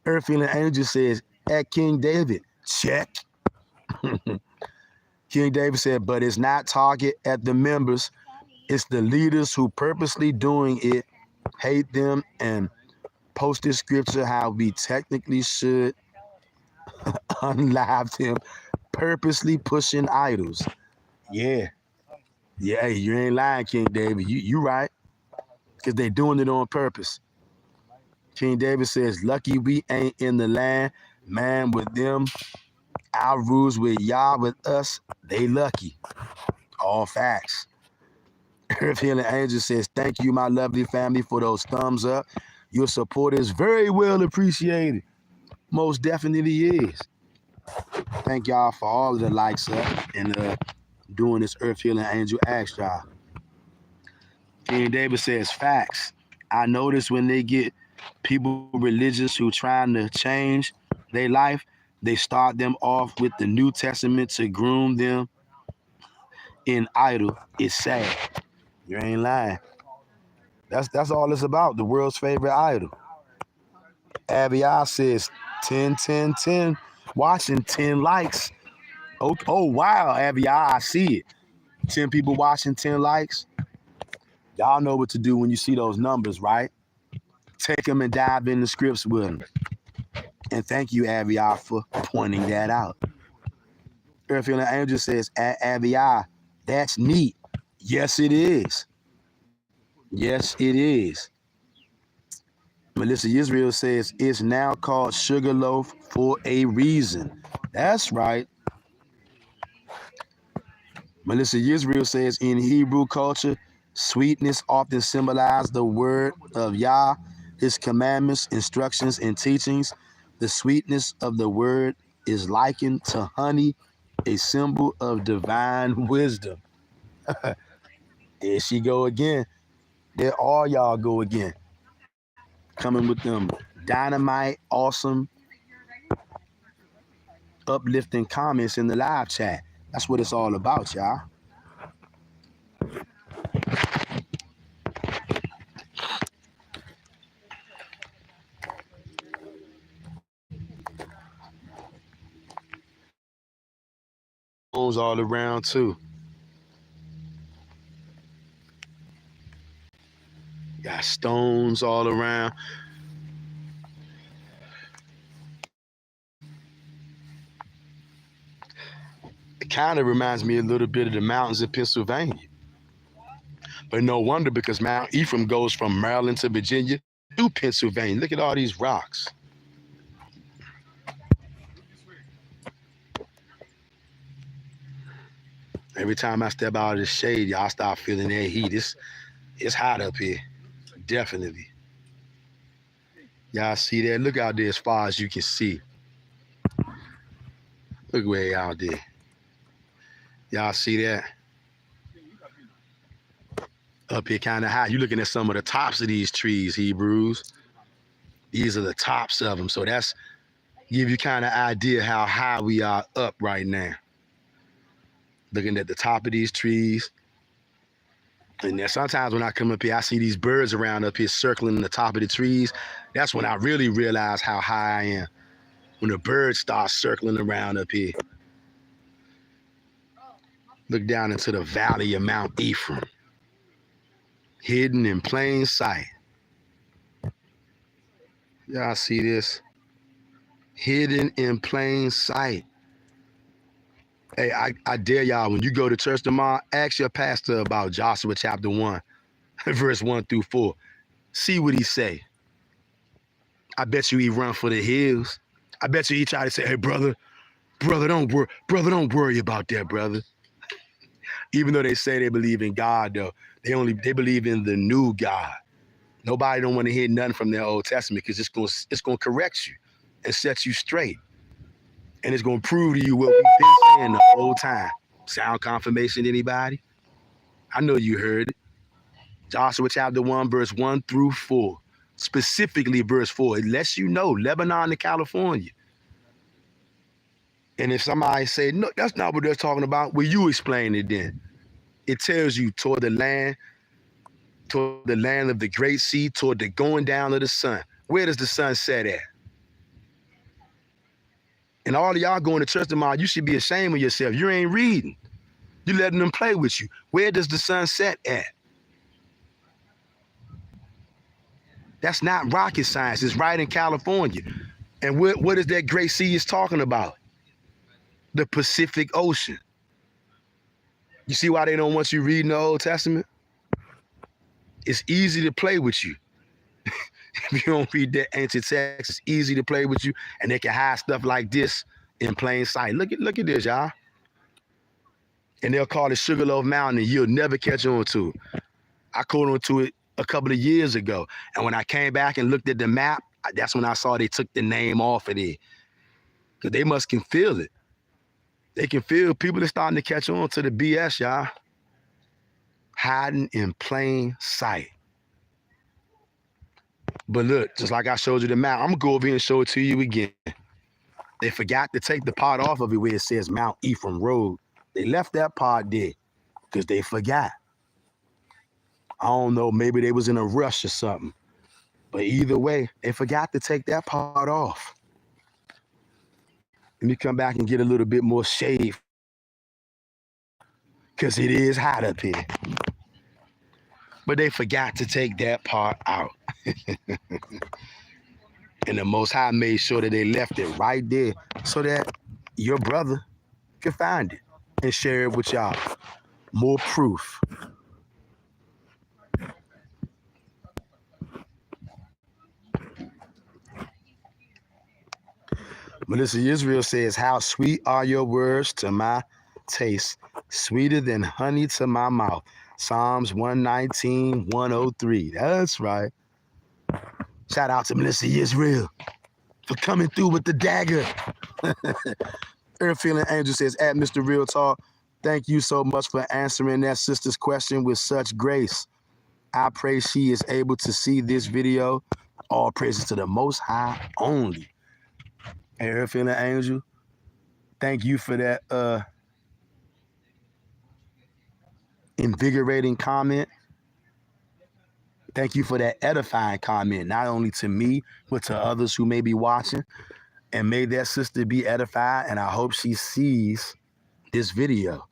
Speaker 1: Earthfield Angel says, at King David. Check. King David said, but it's not target at the members. It's the leaders who purposely doing it, hate them, and posted scripture how we technically should unlive them, purposely pushing idols. Yeah. Yeah, you ain't lying, King David. You right. Because they doing it on purpose. King David says, lucky we ain't in the land, man, with them. Our rules with Yah with us, they lucky. All facts. Earth Healing Angel says, thank you, my lovely family, for those thumbs up. Your support is very well appreciated. Most definitely is. Thank y'all for all of the likes up and doing this Earth Healing Angel Ask y'all. King David says, facts. I notice when they get people religious who trying to change their life, they start them off with the New Testament to groom them in idol. It's sad. You ain't lying. That's all it's about. The world's favorite idol. Abiyah says 10, 10, 10. Watching 10 likes. Oh wow, Abiyah, I see it. 10 people watching, 10 likes. Y'all know what to do when you see those numbers, right? Take them and dive in the scripts with them. And thank you, Abiyah, for pointing that out. Earth Healing Angel says, Abiyah, that's neat. Yes, it is. Yes, it is. Melissa Israel says, it's now called Sugarloaf for a reason. That's right. Melissa Israel says, in Hebrew culture, sweetness often symbolizes the word of Yah, his commandments, instructions, and teachings. The sweetness of the word is likened to honey, a symbol of divine wisdom. There she go again. There all y'all go again. Coming with them dynamite, awesome, uplifting comments in the live chat. That's what it's all about, y'all. Stones all around too. Got stones all around. It kind of reminds me a little bit of the mountains of Pennsylvania. But no wonder, because Mount Ephraim goes from Maryland to Virginia to Pennsylvania. Look at all these rocks. Every time I step out of the shade, y'all start feeling that heat. It's hot up here. Definitely. Y'all see that? Look out there as far as you can see. Look way out there. Y'all see that? Up here kind of high. You're looking at some of the tops of these trees, Hebrews. These are the tops of them. So that's give you kind of idea how high we are up right now. Looking at the top of these trees. And then sometimes when I come up here, I see these birds around up here circling the top of the trees. That's when I really realize how high I am. When the birds start circling around up here. Look down into the valley of Mount Ephraim. Hidden in plain sight. Y'all see this? Hidden in plain sight. Hey, I dare y'all, when you go to church tomorrow, ask your pastor about Joshua chapter 1, verse 1 through 4. See what he say. I bet you he run for the hills. I bet you he try to say, hey, brother, don't worry about that, brother. Even though they say they believe in God, though, they believe in the new God. Nobody don't want to hear nothing from their Old Testament because it's gonna correct you and set you straight. And it's gonna prove to you what we've been saying the whole time. Sound confirmation, anybody? I know you heard it. Joshua chapter 1, verse 1 through 4. Specifically verse 4. It lets you know Lebanon to California. And if somebody say, no, that's not what they're talking about, well, you explain it then. It tells you toward the land of the great sea, toward the going down of the sun. Where does the sun set at? And all of y'all going to church tomorrow, you should be ashamed of yourself. You ain't reading. You letting them play with you. Where does the sun set at? That's not rocket science. It's right in California. And what is that great sea is talking about? The Pacific Ocean. You see why they don't want you reading the Old Testament? It's easy to play with you. If you don't read that ancient text, it's easy to play with you, and they can hide stuff like this in plain sight. Look at this, y'all. And they'll call it Sugarloaf Mountain, and you'll never catch on to it. I caught on to it a couple of years ago, and when I came back and looked at the map, that's when I saw they took the name off of it. Because they must can feel it. They can feel people are starting to catch on to the BS, y'all. Hiding in plain sight. But look, just like I showed you the map, I'm going to go over here and show it to you again. They forgot to take the part off of it where it says Mount Ephraim Road. They left that part there because they forgot. I don't know, maybe they was in a rush or something. But either way, they forgot to take that part off. Let me come back and get a little bit more shade because it is hot up here. But they forgot to take that part out. And the Most High made sure that they left it right there so that your brother can find it and share it with y'all. More proof. Melissa Israel says, how sweet are your words to my taste, sweeter than honey to my mouth. Psalms 119, 103. That's right. Shout out to Melissa Israel for coming through with the dagger. Earth Feeling Angel says, at Mr. Real Talk, thank you so much for answering that sister's question with such grace. I pray she is able to see this video. All praises to the Most High only. Hey, Earth Feeling Angel, thank you for that invigorating comment. Thank you for that edifying comment, not only to me, but to others who may be watching. And may that sister be edified, and I hope she sees this video.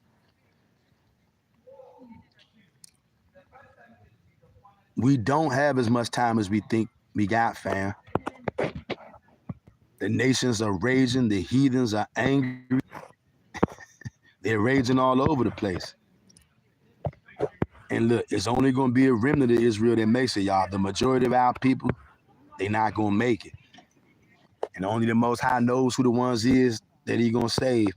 Speaker 1: We don't have as much time as we think we got, fam. The nations are raging. The heathens are angry. They're raging all over the place. And look, it's only going to be a remnant of Israel that makes it, y'all. The majority of our people, they're not going to make it. And only the Most High knows who the ones is that he going to save.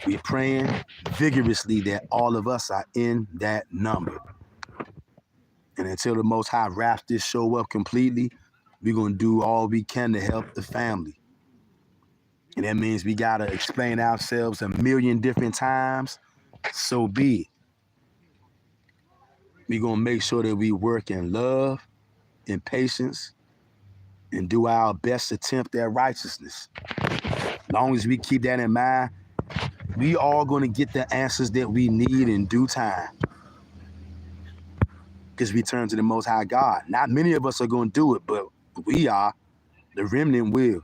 Speaker 1: We're praying vigorously that all of us are in that number. And until the Most High wraps this show up completely, we're going to do all we can to help the family. And that means we got to explain ourselves a million different times. So be it. We're going to make sure that we work in love, in patience, and do our best attempt at righteousness. As long as we keep that in mind, we all going to get the answers that we need in due time. Because we turn to the Most High God. Not many of us are going to do it, but we are. The remnant will.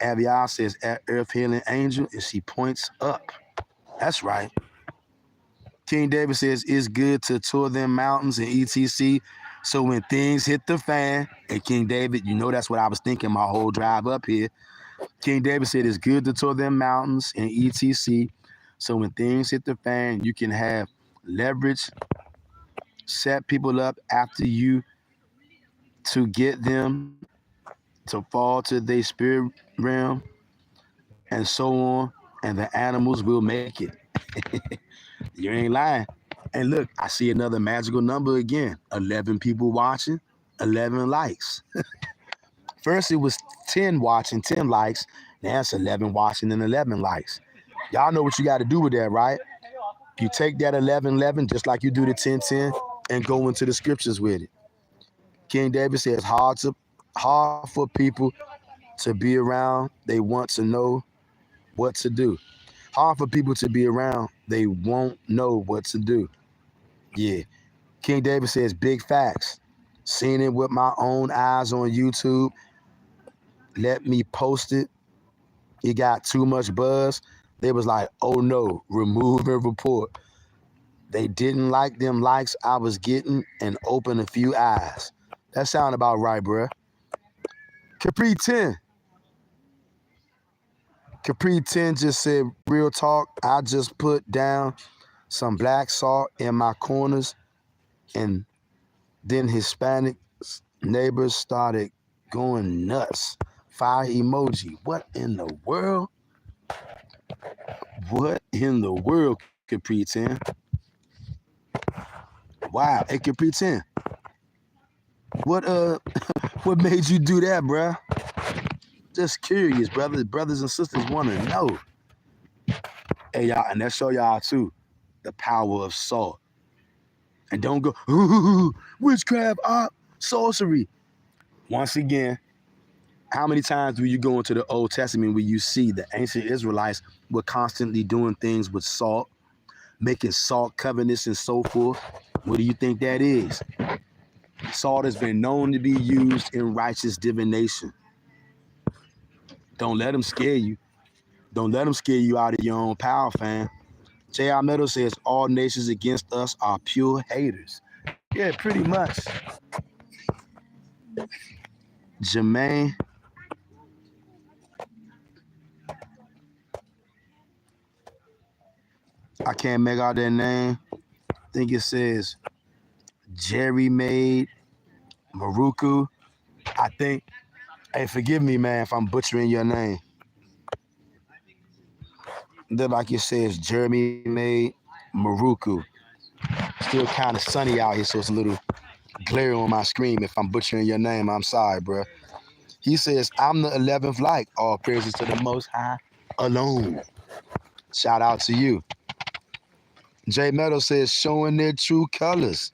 Speaker 1: Avial says, at Earth Healing Angel, and she points up. That's right. King David says, it's good to tour them mountains and etc. So when things hit the fan, and King David, you know that's what I was thinking my whole drive up here. King David said, it's good to tour them mountains and etc. So when things hit the fan, you can have leverage, set people up after you to get them to fall to their spirit realm and so on, and the animals will make it. You ain't lying. And look, I see another magical number again. 11 people watching, 11 likes. First it was 10 watching, 10 likes. Now it's 11 watching and 11 likes. Y'all know what you got to do with that, right? You take that 11, just like you do the 10, and go into the scriptures with it. King David says, hard for people to be around. They want to know what to do. Hard for people to be around. They won't know what to do. Yeah. King David says, big facts. Seen it with my own eyes on YouTube. Let me post it He got too much buzz. They was like, oh no, remove and report. They didn't like them likes I was getting and open a few eyes. That sound about right, bruh. Capri 10. Capri 10 just said, real talk, I just put down some black salt in my corners and then Hispanic neighbors started going nuts. Fire emoji. What in the world? What in the world, Capri 10? Wow, hey Capri 10. What what made you do that, bruh? Just curious, brothers and sisters want to know. Hey y'all, and that show y'all too the power of salt. And don't go, ooh, witchcraft, sorcery. Once again, how many times do you go into the Old Testament where you see the ancient Israelites were constantly doing things with salt, making salt covenants and so forth? What do you think that is? Salt has been known to be used in righteous divination. Don't let them scare you. Don't let them scare you out of your own power, fam. J.R. Meadows says all nations against us are pure haters. Yeah, pretty much. Jermaine. I can't make out their name. I think it says Jerry Made Maruku. I think. Hey, forgive me, man, if I'm butchering your name. Look like it says Jeremy Made Maruku. Still kind of sunny out here, so it's a little glare on my screen. If I'm butchering your name, I'm sorry, bro. He says, I'm the 11th like, all praises to the Most High alone. Shout out to you. J Meadows says, showing their true colors.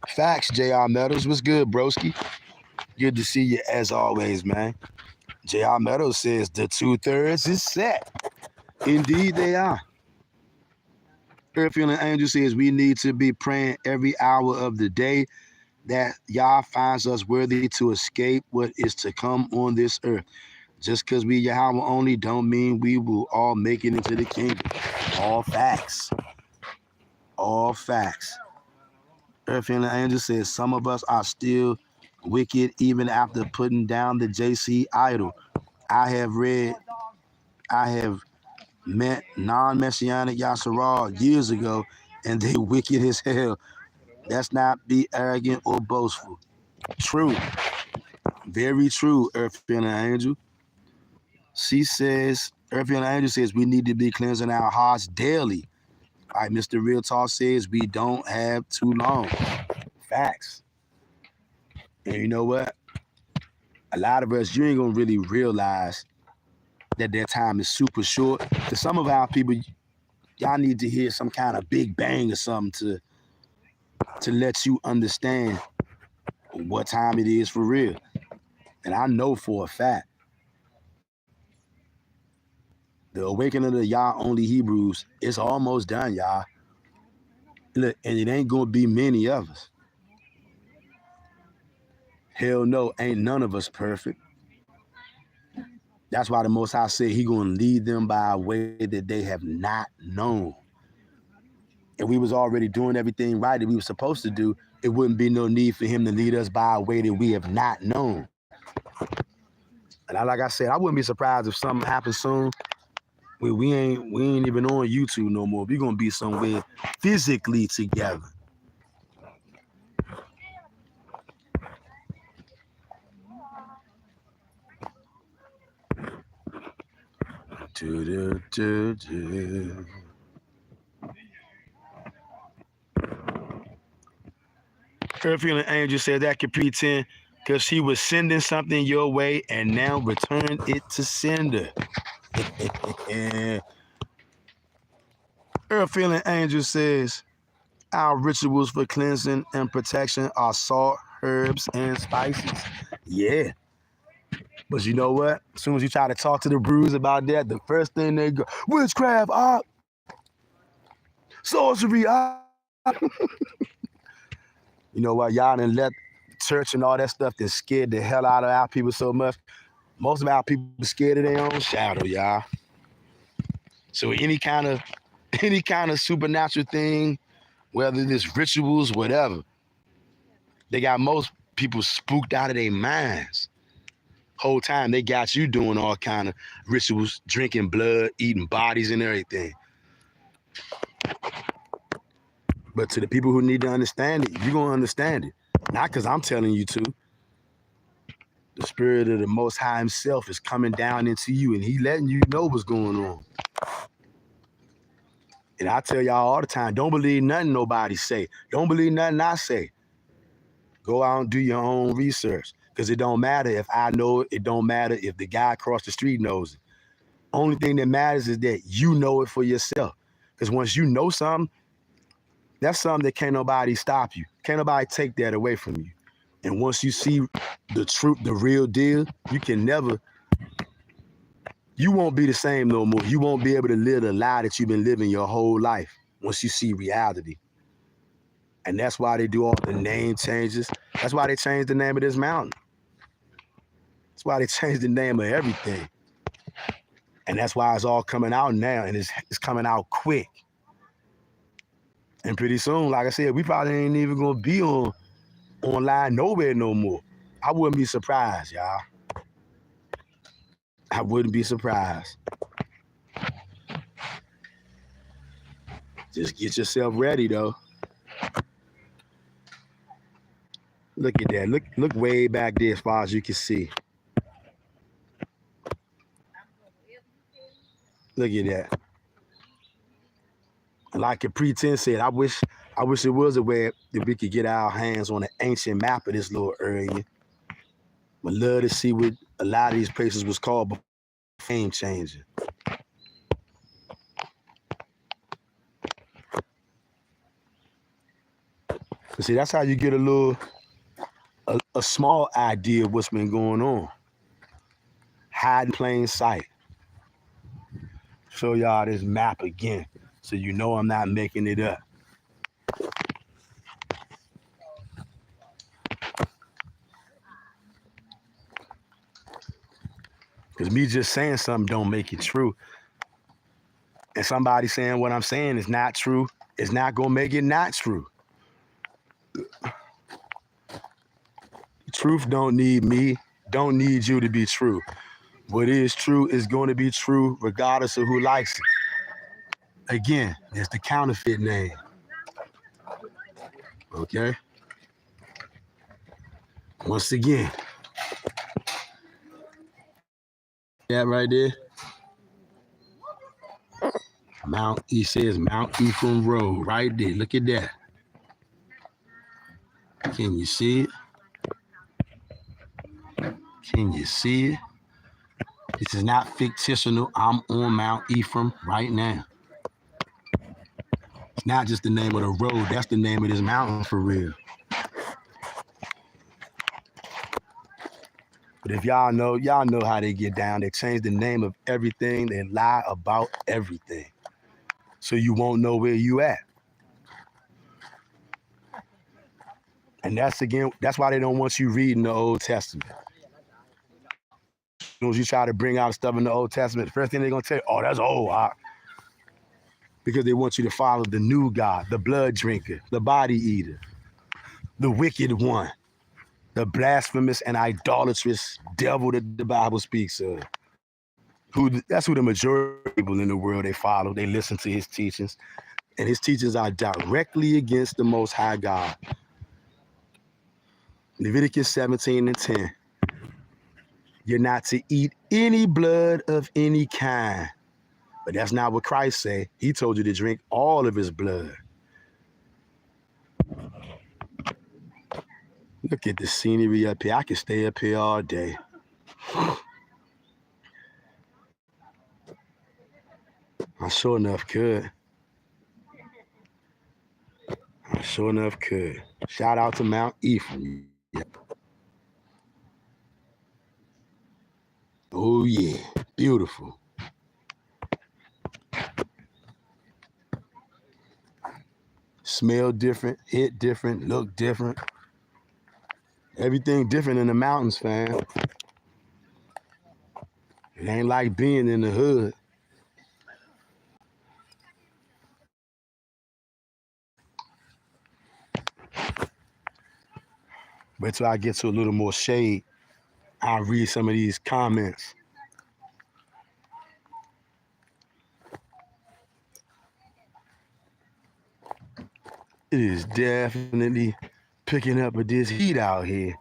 Speaker 1: Facts, JR Meadows. What's good, broski? Good to see you as always, man. JR Meadows says, the 2/3 is set. Indeed, they are. Earthfield and Angel says, we need to be praying every hour of the day that Yah finds us worthy to escape what is to come on this earth. Just because we Yahawah only don't mean we will all make it into the kingdom. All facts. All facts. Earthfield and Angel says, some of us are still wicked even after putting down the JC idol. I have met non-messianic Yasharal years ago, and they wicked as hell. Let's not be arrogant or boastful. True. Very true, Earthfield and Angel. She says, Earthfield and Angel says, we need to be cleansing our hearts daily. Like Mr. Real Talk says, we don't have too long. Facts. And you know what? A lot of us, you ain't gonna really realize that their time is super short. To some of our people, y'all need to hear some kind of big bang or something to let you understand what time it is for real. And I know for a fact, the awakening of the Yah only Hebrews is almost done, y'all. Look, and it ain't gonna be many of us. Hell no, ain't none of us perfect. That's why the Most High said he gonna lead them by a way that they have not known. And we was already doing everything right that we were supposed to do. It wouldn't be no need for him to lead us by a way that we have not known. And like I said, I wouldn't be surprised if something happens soon. We ain't even on YouTube no more. We're gonna be somewhere physically together. Earthfield and Angel said that could pretend because she was sending something your way and now return it to sender. Earthfield and Angel says our rituals for cleansing and protection are salt, herbs, and spices. Yeah. But you know what? As soon as you try to talk to the brews about that, the first thing they go, witchcraft, sorcery, You know what? Y'all done let church and all that stuff that scared the hell out of our people so much. Most of our people are scared of their own shadow, y'all. So any kind of supernatural thing, whether it's rituals, whatever, they got most people spooked out of their minds. Whole time they got you doing all kind of rituals, drinking blood, eating bodies and everything. But to the people who need to understand it, you're going to understand it. Not because I'm telling you to. The spirit of the Most High himself is coming down into you, and he letting you know what's going on. And I tell y'all all the time, don't believe nothing nobody say. Don't believe nothing I say. Go out and do your own research. Because it don't matter if I know it. It don't matter if the guy across the street knows it. Only thing that matters is that you know it for yourself. Because once you know something, that's something that can't nobody stop you. Can't nobody take that away from you. And once you see the truth, the real deal, you won't be the same no more. You won't be able to live the lie that you've been living your whole life once you see reality. And that's why they do all the name changes. That's why they changed the name of this mountain. That's why they changed the name of everything. And that's why it's all coming out now, and it's coming out quick. And pretty soon, like I said, we probably ain't even gonna be online nowhere no more. I wouldn't be surprised, y'all. I wouldn't be surprised. Just get yourself ready, though. Look at that. Look way back there as far as you can see. Look at that. Like a Pretend said, I wish it was a way that we could get our hands on an ancient map of this little area. Would love to see what a lot of these places was called before game changing. See, that's how you get a small idea of what's been going on. Hide in plain sight. Show y'all this map again, so you know I'm not making it up. Because me just saying something don't make it true. And somebody saying what I'm saying is not true, is not going to make it not true. Truth don't need me, don't need you to be true. What is true is going to be true regardless of who likes it. Again, it's the counterfeit name. Okay? Once again. That right there. He says Mount Ephraim Road right there. Look at that. Can you see it? Can you see it? This is not fictional. I'm on Mount Ephraim right now. It's not just the name of the road. That's the name of this mountain for real. But if y'all know how they get down. They change the name of everything. They lie about everything. So you won't know where you at. And that's why they don't want you reading the Old Testament. As soon as you try to bring out stuff in the Old Testament, the first thing they're going to tell you, oh, that's old. Because they want you to follow the new God, the blood drinker, the body eater, the wicked one, the blasphemous and idolatrous devil that the Bible speaks of. That's who the majority of people in the world they follow. They listen to his teachings. And his teachings are directly against the Most High God. Leviticus 17:10. You're not to eat any blood of any kind. But that's not what Christ said. He told you to drink all of his blood. Look at the scenery up here. I could stay up here all day. I sure enough could. Shout out to Mount Ephraim. Yep. Oh, yeah. Beautiful. Smell different, hit different, look different. Everything different in the mountains, fam. It ain't like being in the hood. But till I get to a little more shade, I'll read some of these comments. It is definitely picking up with this heat out here.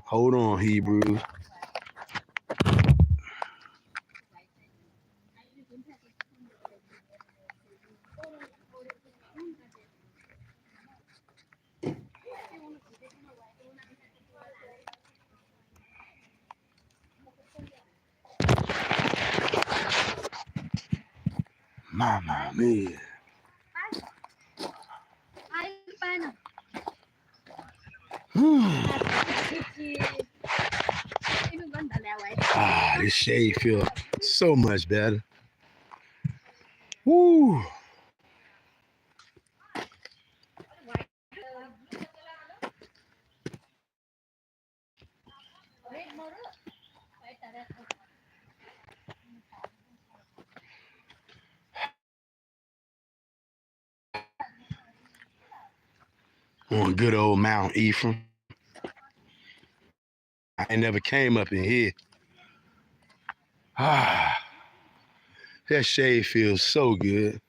Speaker 1: Hold on, Hebrews. Mama mia. This shade feels so much better. Woo. On good old Mount Ephraim. I never came up in here. That shade feels so good.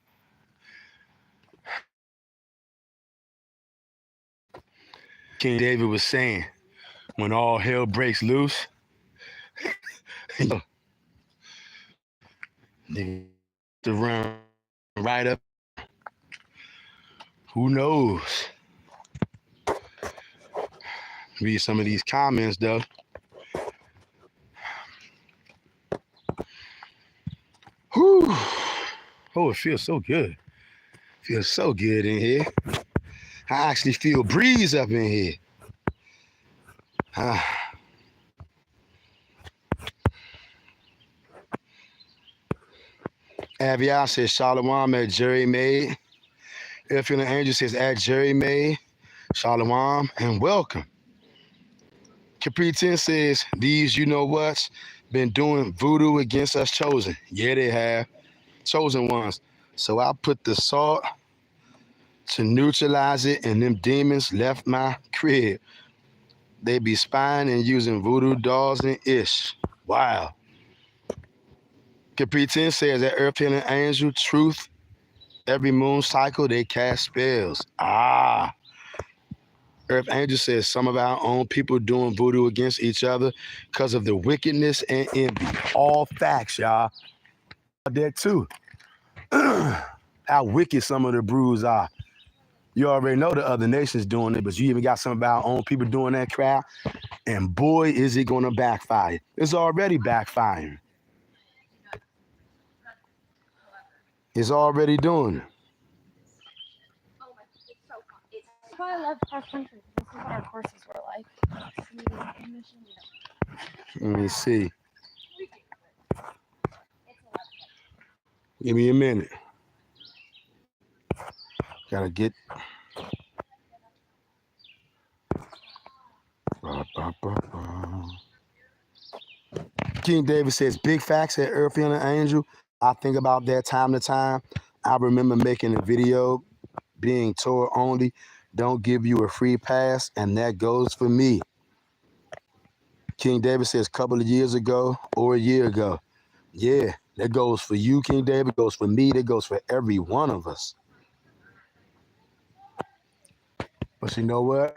Speaker 1: King David was saying, when all hell breaks loose, to run right up. Who knows? Read some of these comments though. Whew. Oh, it feels so good. Feels so good in here. I actually feel breeze up in here. Avial says Shalom at Jerry May. Epharim Angel says at Jerry May. Shalom and welcome. Capri 10 says these you know what's been doing voodoo against us chosen. Yeah, they have. Chosen ones. So I put the salt to neutralize it, and them demons left my crib. They be spying and using voodoo dolls and ish. Wow. Capri 10 says that Earth Healing Angel, truth, every moon cycle, they cast spells. Earth Angel says some of our own people doing voodoo against each other because of the wickedness and envy. All facts, y'all. That too. How wicked some of the brews are. You already know the other nations doing it, but you even got some of our own people doing that crap. And boy, is it going to backfire. It's already backfiring. It's already doing it.
Speaker 2: That's why I love cross country. This is what our courses were like.
Speaker 1: Let me see. Give me a minute. Gotta get. King David says, big facts at Earth Healing Angel. I think about that time to time. I remember making a video being Torah only. Don't give you a free pass, and that goes for me. King David says, a couple of years ago or a year ago. Yeah, that goes for you, King David, goes for me, that goes for every one of us. But you know what?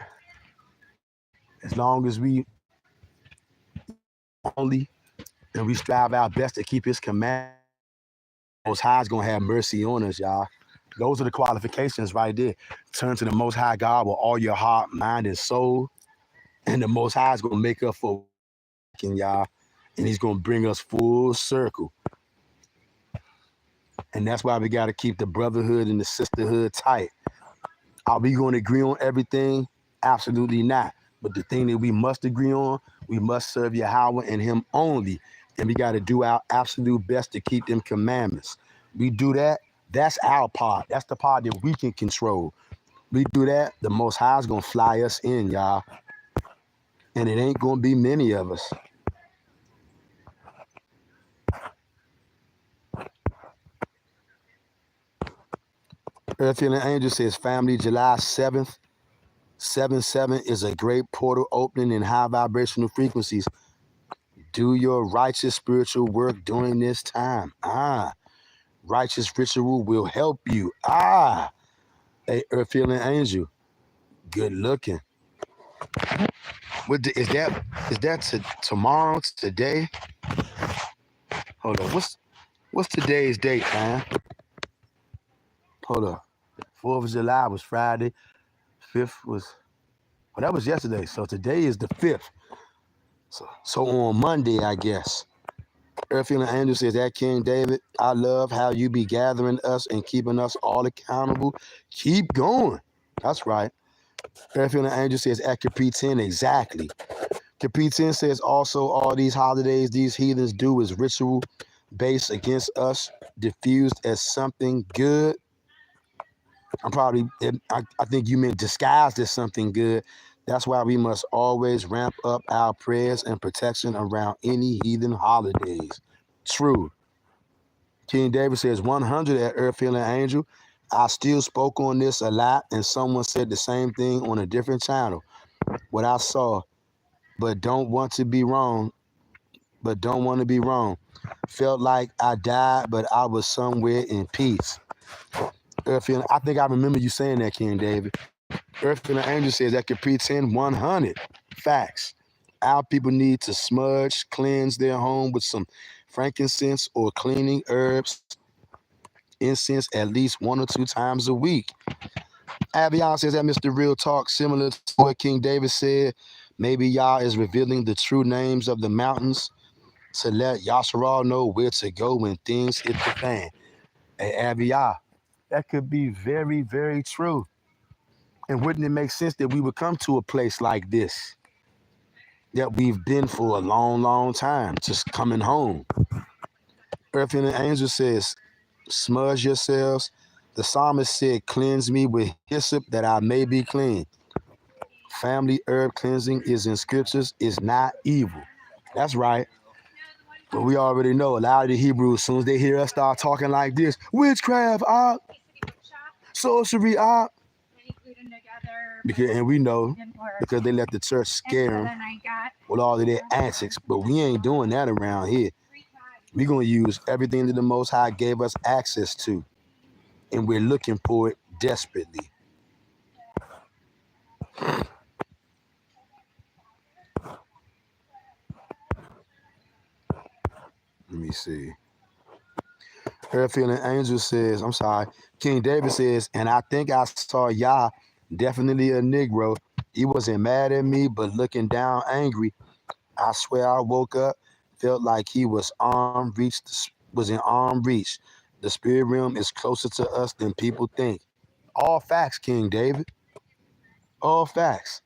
Speaker 1: As long as we only and we strive our best to keep his command, Most High is going to have mercy on us, y'all. Those are the qualifications right there. Turn to the Most High God with all your heart, mind, and soul. And the Most High is going to make up for y'all. And he's going to bring us full circle. And that's why we got to keep the brotherhood and the sisterhood tight. Are we going to agree on everything? Absolutely not. But the thing that we must agree on, we must serve Yahawah and him only. And we got to do our absolute best to keep them commandments. We do that, that's our part. That's the part that we can control. We do that, the Most High is going to fly us in, y'all. And it ain't going to be many of us. Earth Healing Angel says, family, July 7th, 7-7 is a great portal opening in high vibrational frequencies. Do your righteous spiritual work during this time. Righteous ritual will help you. Hey, Earth Healing Angel, good looking. Is that tomorrow, today? Hold on, what's today's date, man? Hold up. 4th of July was Friday. 5th was, well, that was yesterday. So today is the 5th. So on Monday, I guess. Earth Healing Angel says that King David, I love how you be gathering us and keeping us all accountable. Keep going. That's right. Earth Healing Angel says at Capri 10, exactly. Capri 10 says also all these holidays these heathens do is ritual based against us, diffused as something good. I think you meant disguised as something good. That's why we must always ramp up our prayers and protection around any heathen holidays. True. King David says 100 at Earth Healing Angel. I still spoke on this a lot, and someone said the same thing on a different channel. What I saw, but don't want to be wrong. Felt like I died, but I was somewhere in peace. Earth Healing, I think I remember you saying that, King David. Earth Healing Angel says that could pretend 100. Facts. Our people need to smudge, cleanse their home with some frankincense or cleaning herbs, incense at least 1 or 2 times a week. Avion says that Mr. Real Talk, similar to what King David said, maybe Yah is revealing the true names of the mountains to let Yasharal know where to go when things hit the fan. Hey, Avion, that could be very, very true. And wouldn't it make sense that we would come to a place like this that we've been for a long, long time, just coming home? Earth and the Angel says, smudge yourselves. The psalmist said, cleanse me with hyssop that I may be clean. Family herb cleansing is in scriptures, is not evil. That's right. But we already know a lot of the Hebrews, as soon as they hear us start talking like this, witchcraft, sorcery, and we know because they let the church scare them with all of their antics. But we ain't doing that around here. We're going to use everything that the Most High gave us access to, and we're looking for it desperately. Let me see. Earth Healing Angel says, I'm sorry, King David says, and I think I saw Yah, definitely a Negro. He wasn't mad at me, but looking down angry. I swear I woke up, felt like he was in arm reach. The spirit realm is closer to us than people think. All facts, King David. All facts.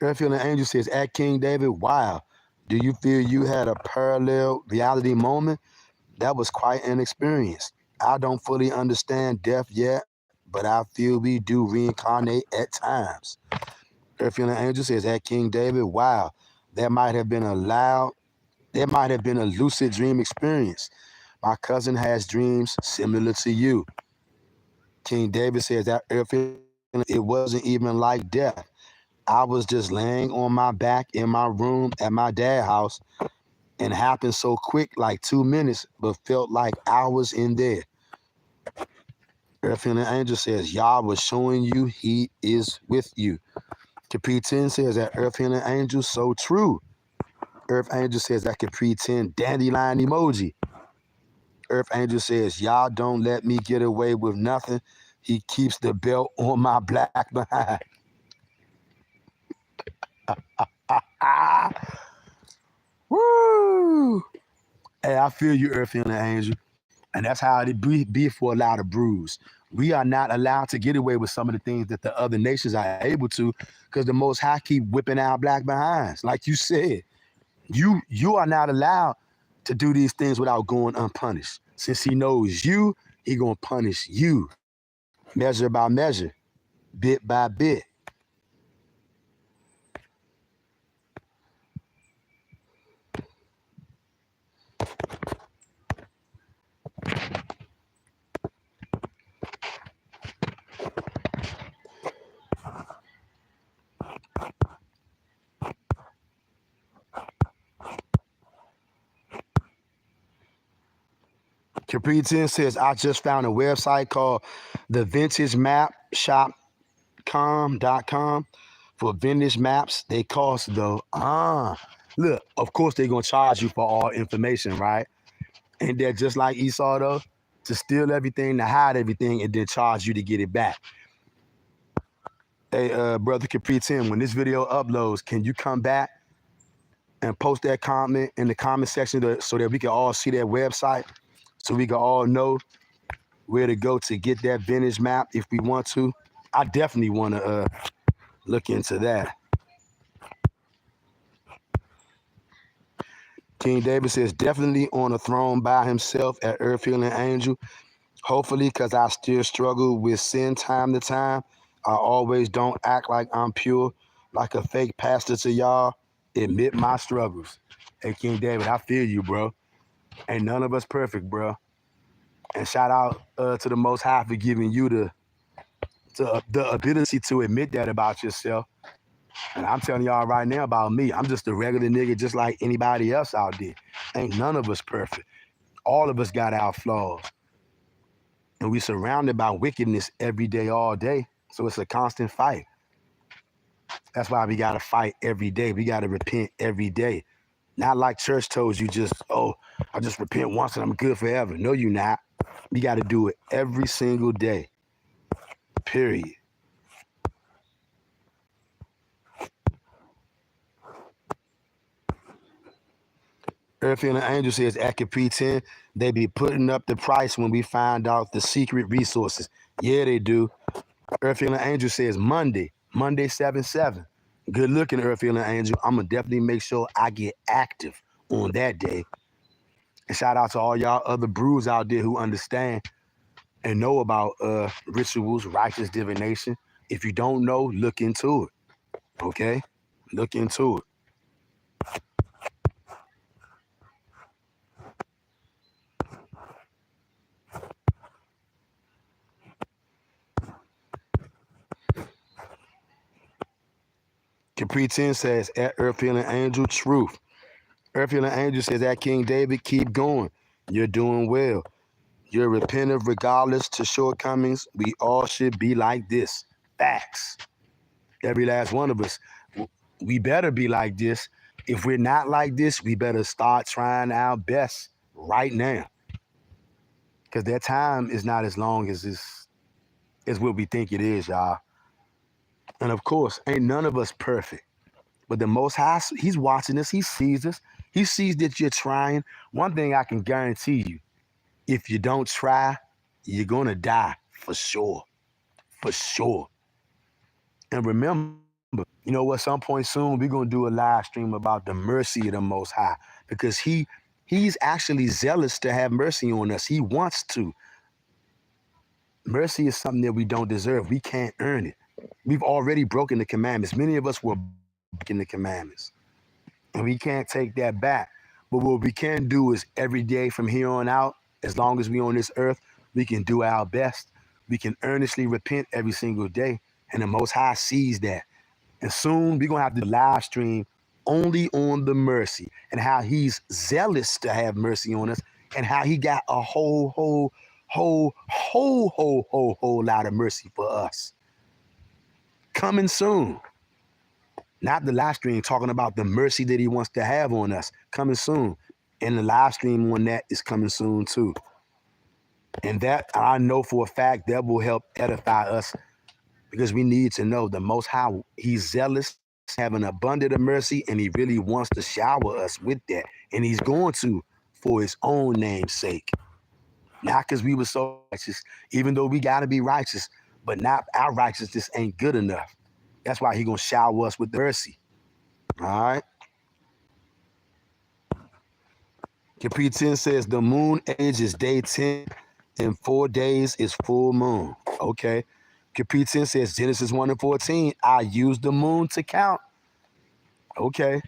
Speaker 1: Earth Healing Angel says, at King David, wow. Do you feel you had a parallel reality moment? That was quite an experience. I don't fully understand death yet, but I feel we do reincarnate at times. Earth Healing Angel says, at King David, wow. There might have been a lucid dream experience. My cousin has dreams similar to you. King David says that Earth Healing, it wasn't even like death. I was just laying on my back in my room at my dad's house, and happened so quick, like 2 minutes, but felt like hours in there. Earth Healing Angel says, Yah was showing you he is with you. Capri 10 says that Earth Healing Angel, so true. Earth Angel says that Capri 10 dandelion emoji. Earth Angel says, Yah don't let me get away with nothing. He keeps the belt on my black behind. Woo! Hey, I feel you, Earth Healing Angel. And that's how it be for a lot of brews. We are not allowed to get away with some of the things that the other nations are able to, because the Most High keep whipping our black behinds. Like you said, you are not allowed to do these things without going unpunished. Since he knows you, he gonna punish you, measure by measure, bit by bit. Capri 10 says, I just found a website called the Vintage Map Shop.com for vintage maps. They cost though. Look, of course they're gonna charge you for all information, right? And they're just like Esau though, to steal everything, to hide everything, and then charge you to get it back. Hey, brother Capri 10, when this video uploads, can you come back and post that comment in the comment section so that we can all see that website, so we can all know where to go to get that vintage map if we want to? I definitely want to look into that. King David says, definitely on a throne by himself at Earth Healing Angel. Hopefully, because I still struggle with sin time to time. I always don't act like I'm pure, like a fake pastor to y'all. Admit my struggles. Hey, King David, I feel you, bro. Ain't none of us perfect, bro. And shout out to the Most High for giving you the ability to admit that about yourself. And I'm telling y'all right now about me. I'm just a regular nigga just like anybody else out there. Ain't none of us perfect. All of us got our flaws. And we surrounded by wickedness every day, all day. So it's a constant fight. That's why we got to fight every day. We got to repent every day. Not like church told you just, oh, I just repent once and I'm good forever. No, you not. We got to do it every single day. Period. Earth and the Angel says at Capri 10, they be putting up the price when we find out the secret resources. Yeah, they do. Earth and the Angel says Monday 7/7. Good looking, Earth and the Angel. I'm going to definitely make sure I get active on that day. And shout out to all y'all other brews out there who understand and know about rituals, righteous divination. If you don't know, look into it. Okay? Look into it. Capri 10 says, at Earth Healing Angel, truth. Earth Healing Angel says, at King David, keep going. You're doing well. You're repentant regardless to shortcomings. We all should be like this. Facts. Every last one of us. We better be like this. If we're not like this, we better start trying our best right now. Because that time is not as long as what we think it is, y'all. And of course, ain't none of us perfect. But the Most High, he's watching us. He sees us. He sees that you're trying. One thing I can guarantee you, if you don't try, you're going to die for sure. For sure. And remember, you know what? Some point soon, we're going to do a live stream about the mercy of the Most High, because he's actually zealous to have mercy on us. He wants to. Mercy is something that we don't deserve. We can't earn it. We've already broken the commandments. Many of us were breaking the commandments, and we can't take that back. But what we can do is every day from here on out, as long as we're on this earth, we can do our best. We can earnestly repent every single day, and the Most High sees that. And soon we're going to have to live stream only on the mercy and how he's zealous to have mercy on us, and how he got a whole lot of mercy for us. Coming soon. Not the live stream talking about the mercy that he wants to have on us. Coming soon. And the live stream on that is coming soon too. And that, I know for a fact, that will help edify us, because we need to know the Most High, he's zealous, having abundant of mercy, and he really wants to shower us with that. And he's going to for his own name's sake. Not because we were so righteous, even though we got to be righteous, but not our righteousness ain't good enough. That's why he's going to shower us with mercy. All right? Capri 10 says the moon age is day 10 and 4 days is full moon. Okay. Capri 10 says Genesis 1 and 14, I use the moon to count. Okay.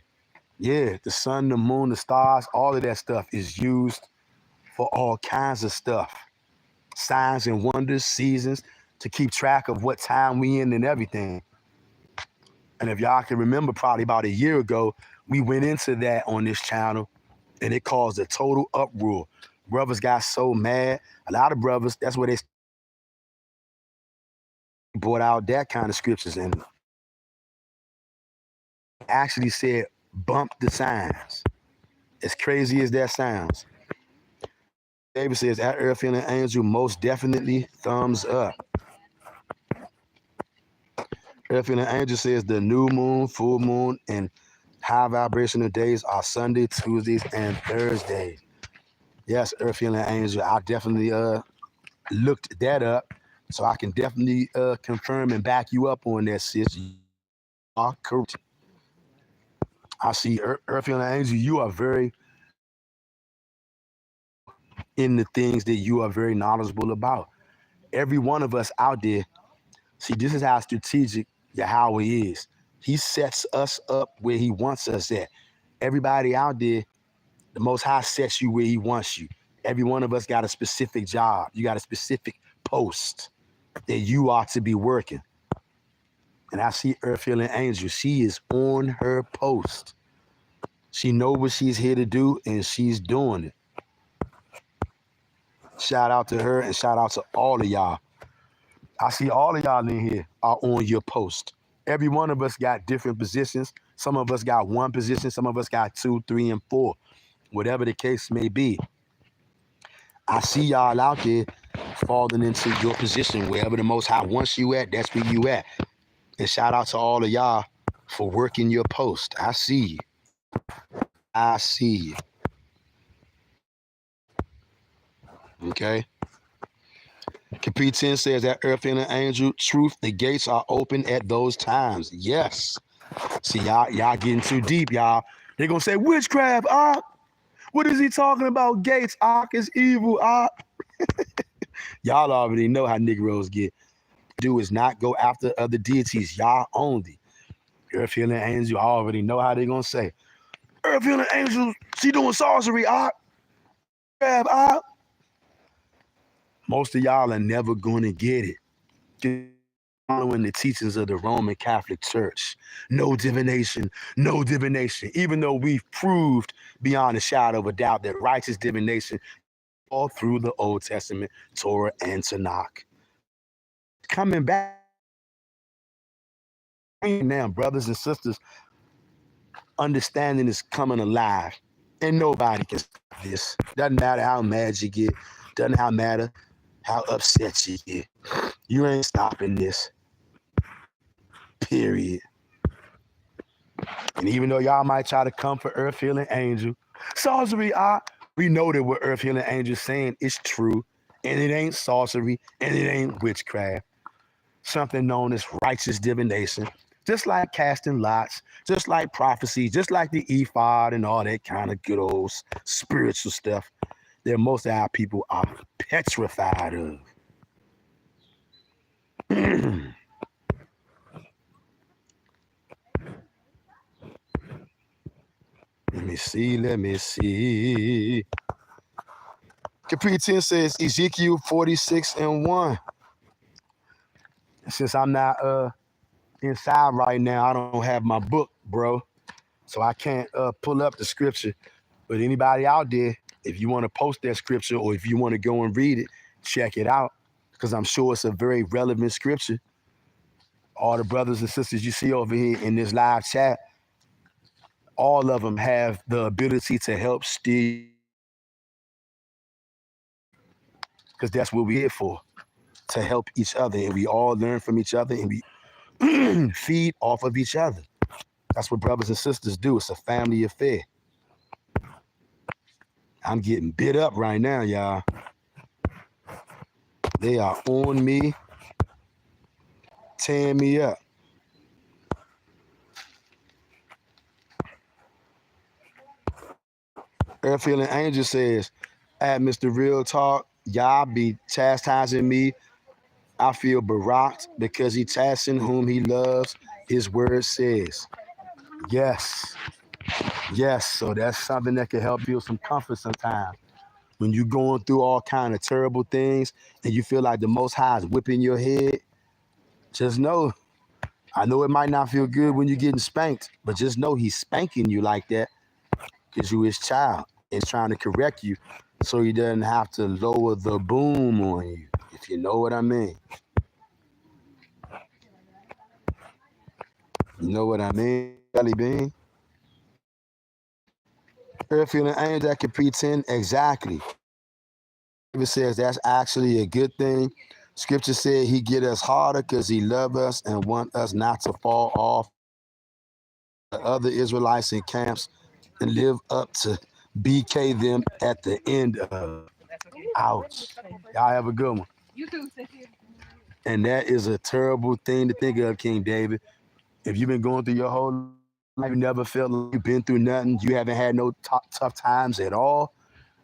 Speaker 1: Yeah, the sun, the moon, the stars, all of that stuff is used for all kinds of stuff. Signs and wonders, seasons, to keep track of what time we in and everything. And if y'all can remember, probably about a year ago, we went into that on this channel, and it caused a total uproar. Brothers got so mad. A lot of brothers, that's where they brought out that kind of scriptures and actually said, bump the signs. As crazy as that sounds. David says, that earth-feeling angel, most definitely thumbs up. Earth-feeling angel says the new moon, full moon, and high vibrational days are Sunday, Tuesdays, and Thursdays. Yes, earth-feeling angel, I definitely looked that up, so I can definitely confirm and back you up on that, sis. You are correct. I see earth-feeling angel, you are very in the things that you are very knowledgeable about. Every one of us out there, see, this is how strategic Yahawah is. He sets us up where he wants us at. Everybody out there, the Most High sets you where he wants you. Every one of us got a specific job. You got a specific post that you are to be working. And I see earth-feeling angel. She is on her post. She knows what she's here to do, and she's doing it. Shout out to her, and shout out to all of y'all. I see all of y'all in here are on your post. Every one of us got different positions. Some of us got one position. Some of us got 2, 3, and 4. Whatever the case may be. I see y'all out there falling into your position. Wherever the Most High wants you at, that's where you at. And shout out to all of y'all for working your post. I see you. I see you. Okay? Capri 10 says that earth and an angel, truth, the gates are open at those times. Yes. See, y'all getting too deep, y'all. They're going to say, witchcraft, Ark. What is he talking about? Gates, Ark is evil, Ark. Y'all already know how Negroes get. Do is not go after other deities. Y'all only. Earth healing angel, I already know how they're going to say. Earth healing angel, she doing sorcery, Ark. Grab, Ark. Most of y'all are never going to get it. Following the teachings of the Roman Catholic Church. No divination, no divination. Even though we've proved beyond a shadow of a doubt that righteous divination all through the Old Testament, Torah, and Tanakh. Coming back now, brothers and sisters, understanding is coming alive. And nobody can stop this. Doesn't matter how mad you get. Doesn't matter how upset you get. You ain't stopping this. Period. And even though y'all might try to come for Earth Healing Angel, sorcery, we know that what Earth Healing Angel is saying is true, and it ain't sorcery, and it ain't witchcraft. Something known as righteous divination, just like casting lots, just like prophecy, just like the ephod and all that kind of good old spiritual stuff that most of our people are petrified of. Let me see. Capri 10 says Ezekiel 46:1. Since I'm not inside right now, I don't have my book, bro. So I can't pull up the scripture. But anybody out there, if you want to post that scripture or if you want to go and read it, check it out. Because I'm sure it's a very relevant scripture. All the brothers and sisters you see over here in this live chat, all of them have the ability to help steer. Because that's what we're here for. To help each other. And we all learn from each other and we feed off of each other. That's what brothers and sisters do. It's a family affair. I'm getting bit up right now, y'all. They are on me, tearing me up. Earth Healing Angel says, at Mr. Real Talk, y'all be chastising me. I feel baracked because he chasten whom he loves, his word says. Yes. Yes, so that's something that can help you some comfort sometimes. When you're going through all kind of terrible things and you feel like the Most High is whipping your head, just know I know it might not feel good when you're getting spanked, but just know he's spanking you like that because you his child and trying to correct you so he doesn't have to lower the boom on you, if you know what I mean. You know what I mean, Jelly Bean? Earth feeling angel that can pretend exactly. It says that's actually a good thing. Scripture said he get us harder because he love us and want us not to fall off the other Israelites in camps and live up to BK them at the end of. Ouch. Y'all have a good one. You too, and that is a terrible thing to think of, King David. If you've been going through your whole life, you never felt like you've been through nothing, you haven't had no tough times at all,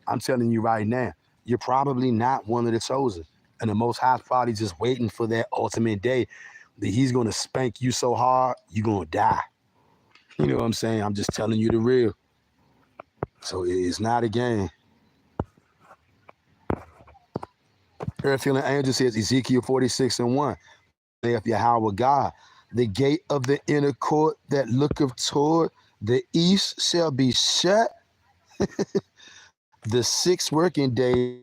Speaker 1: I'm telling you right now, you're probably not one of the chosen. And the Most High's probably just waiting for that ultimate day that he's going to spank you so hard, you're going to die. You know what I'm saying? I'm just telling you the real. So it's not a game. Earth Healing Angel says Ezekiel 46:1. Say of Yahawah God, the gate of the inner court that looketh toward the east shall be shut. The 6 working days,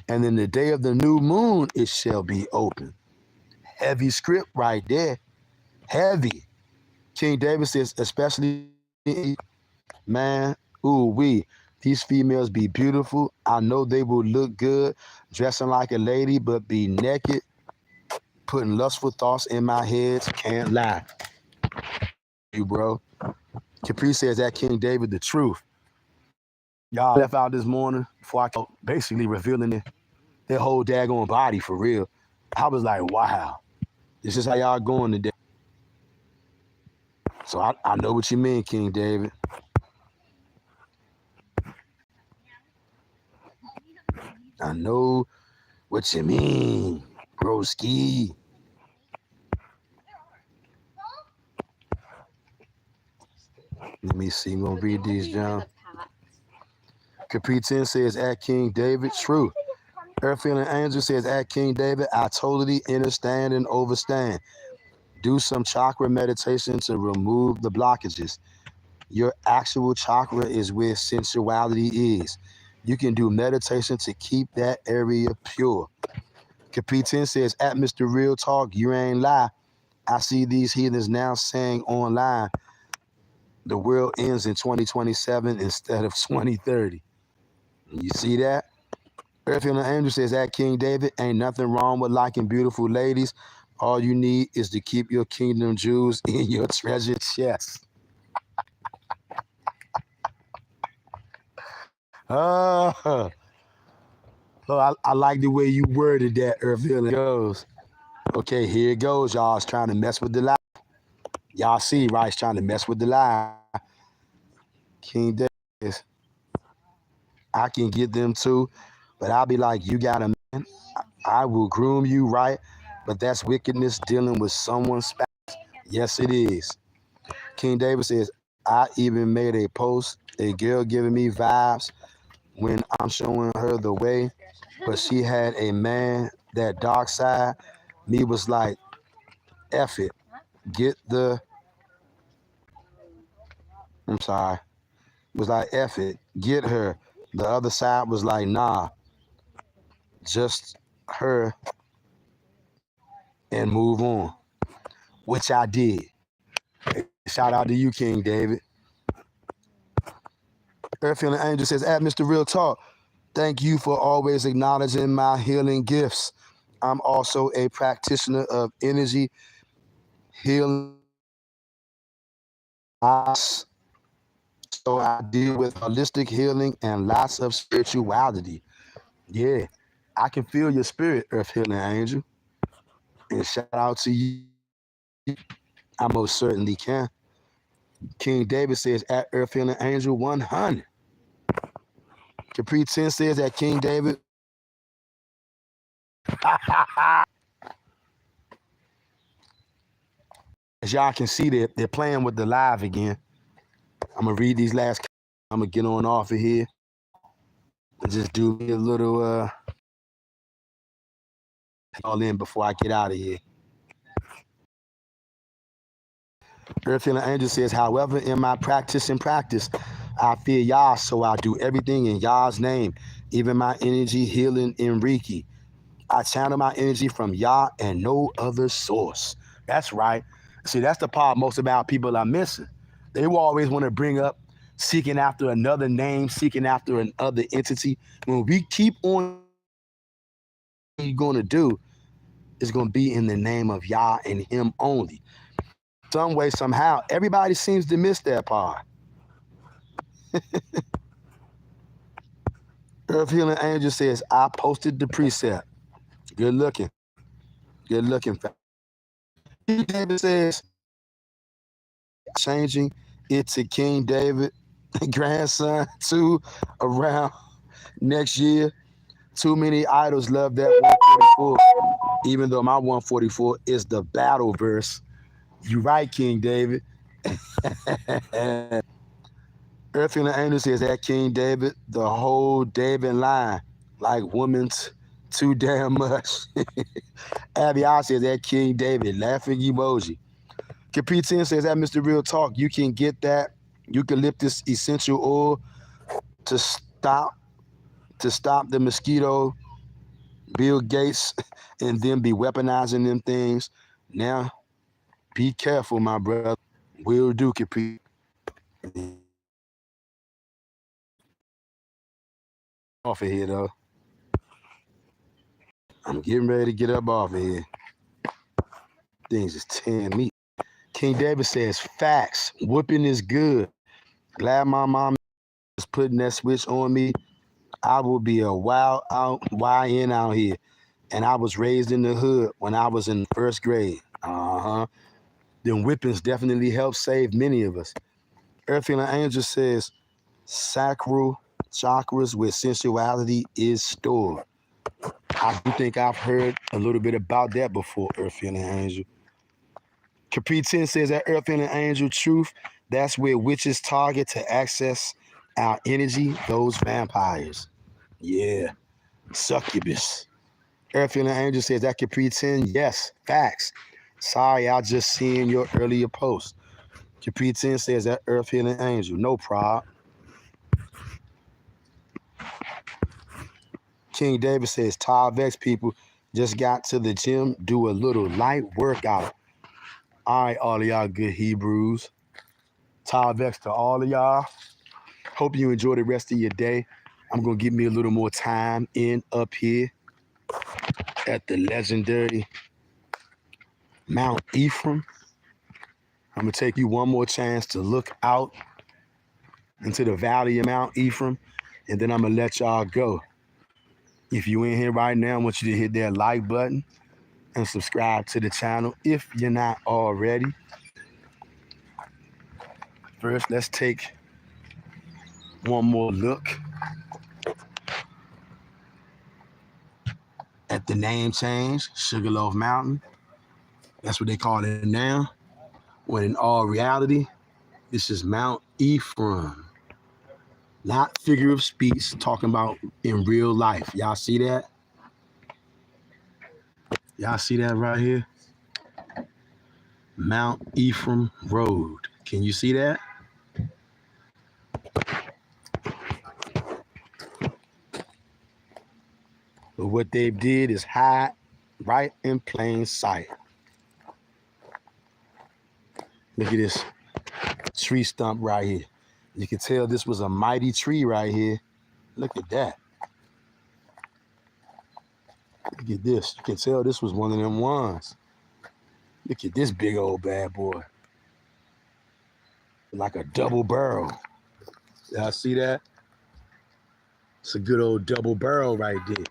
Speaker 1: and in the day of the new moon it shall be open. Heavy script right there. Heavy. King David says, especially, man, ooh wee. These females be beautiful. I know they will look good, dressing like a lady, but be naked, putting lustful thoughts in my head. Can't lie. You, bro. Capri says that King David the truth. Y'all left out this morning before I basically revealing their whole daggone body for real. I was like, wow, this is how y'all going today. So I know what you mean, King David. I know what you mean, broski. Let me see. I'm gonna read these, John. Capri 10 says, at King David, true. Earth Feeling Angel says, at King David, I totally understand and overstand. Do some chakra meditation to remove the blockages. Your actual chakra is where sensuality is. You can do meditation to keep that area pure. Capri 10 says, at Mr. Real Talk, you ain't lie. I see these heathens now saying online, the world ends in 2027 instead of 2030. You see that? Earth and Angel says that King David, ain't nothing wrong with liking beautiful ladies. All you need is to keep your kingdom jewels in your treasure chest. So I like the way you worded that, Earth Healing goes. Okay, here it goes, y'all. It's trying to mess with the lie. Y'all see, right? It's trying to mess with the lie. King David, I can get them too, but I'll be like, you got a man. I will groom you right, but that's wickedness dealing with someone's spouse. Yes, it is. King David says, I even made a post, a girl giving me vibes when I'm showing her the way, but she had a man, that dark side. Me was like, F it. Get the, I'm sorry. Was like, F it. Get her. The other side was like, nah, just her and move on, which I did. Shout out to you, King David. Earth Healing Angel says, at Mr. Real Talk, thank you for always acknowledging my healing gifts. I'm also a practitioner of energy healing. So I deal with holistic healing and lots of spirituality. Yeah, I can feel your spirit, Earth Healing Angel. And shout out to you. I most certainly can. King David says, at Earth Healing Angel 100. Capri 10 says that King David. As y'all can see, they're playing with the live again. I'm going to read these last. I'm going to get on off of here and just do me a little all in before I get out of here. Earth Healing Angel says, however, in my practice and practice, I fear Yah, so I do everything in Yah's name, even my energy healing in Reiki. I channel my energy from Yah and no other source. That's right. See, that's the part most of our people are missing. They will always want to bring up seeking after another name, seeking after another entity. When we keep on, what you're going to do is going to be in the name of Yah and Him only. Some way, somehow, everybody seems to miss that part. Earth Healing Angel says, I posted the precept. Good looking. Good looking. David says, changing it to King David, grandson, too, around next year. Too many idols love that 144, even though my 144 is the battle verse. You right, King David. Earth and the Angel says that King David, the whole David line, like women's too damn much. Abby I says that King David, laughing emoji. Capri 10 says that Mr. Real Talk, you can get that eucalyptus essential oil to stop the mosquito, Bill Gates, and then be weaponizing them things. Now, be careful, my brother. Will do, Capri. Off of here, though. I'm getting ready to get up off of here. Things is tearing me. King David says, facts. Whooping is good. Glad my mom is putting that switch on me. I will be a wild out YN out here. And I was raised in the hood when I was in first grade. Them whippings definitely help save many of us. Earth Healing Angel says, sacral chakras where sensuality is stored. I do think I've heard a little bit about that before, Earth Healing Angel. Capri 10 says that Earth Healing Angel truth, that's where witches target to access our energy, those vampires. Yeah, succubus. Earth Healing Angel says that Capri 10, yes, facts. Sorry, I just seen your earlier post. Capri 10 says that Earth Healing Angel, no prob. King David says, Vex people just got to the gym, do a little light workout. All right, all of y'all good Hebrews. Vex to all of y'all. Hope you enjoy the rest of your day. I'm going to give me a little more time in up here at the legendary Mount Ephraim. I'm going to take you one more chance to look out into the valley of Mount Ephraim, and then I'm going to let y'all go. If you in here right now, I want you to hit that like button and subscribe to the channel if you're not already. First, let's take one more look at the name change, Sugarloaf Mountain. That's what they call it now. When in all reality, this is Mount Ephraim. Not figure of speech, talking about in real life. Y'all see that? Y'all see that right here? Mount Ephraim Road. Can you see that? But what they did is hide right in plain sight. Look at this tree stump right here. You can tell this was a mighty tree right here. Look at that. Look at this. You can tell this was one of them ones. Look at this big old bad boy. Like a double barrel. Y'all see that? It's a good old double barrel right there.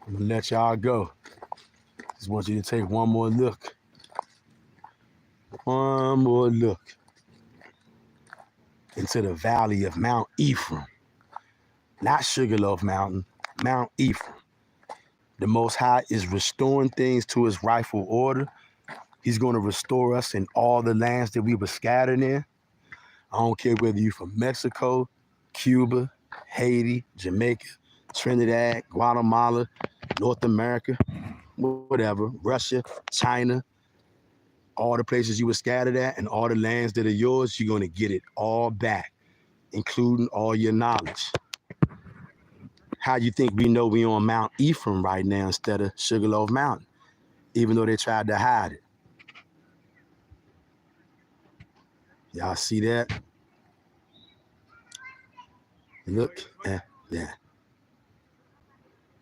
Speaker 1: I'm gonna let y'all go. Just want you to take one more look. One more look into the valley of Mount Ephraim. Not Sugarloaf Mountain, Mount Ephraim. The Most High is restoring things to his rightful order. He's going to restore us in all the lands that we were scattered in. I don't care whether you're from Mexico, Cuba, Haiti, Jamaica, Trinidad, Guatemala, North America, whatever, Russia, China, all the places you were scattered at and all the lands that are yours, you're going to get it all back, including all your knowledge. How you think we know we on Mount Ephraim right now instead of Sugarloaf Mountain, even though they tried to hide it? Y'all see that? Look at that.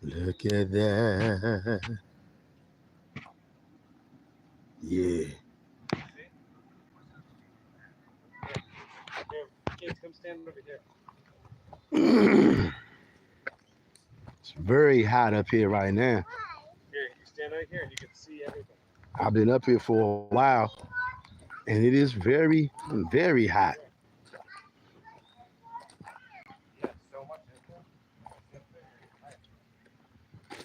Speaker 1: Look at that. Yeah.
Speaker 3: Kids, come stand over here.
Speaker 1: It's very hot up here right now.
Speaker 3: Here, you stand right here and you can see everything.
Speaker 1: I've been up here for a while, and it is very, very hot.
Speaker 3: Yeah, so much.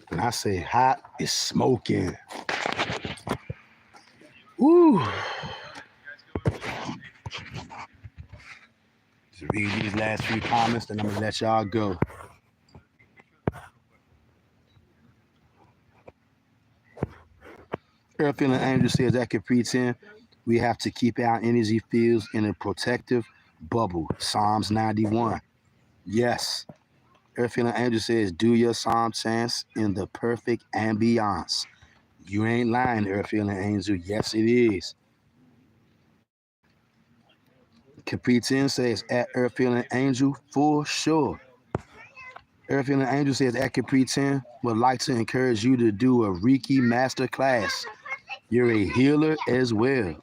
Speaker 1: When I say hot, it's smoking. Woo! Just read these last few comments, then I'm gonna let y'all go. Earth Healing Angel says that could pretend we have to keep our energy fields in a protective bubble. Psalms 91. Yes. Earth Healing Angel says, do your psalm chants in the perfect ambiance. You ain't lying, Earth Healing Angel. Yes, it is. Capri 10 says, at Earth Healing Angel, for sure. Earth Healing Angel says, at Capri 10 would like to encourage you to do a Reiki master class. You're a healer as well.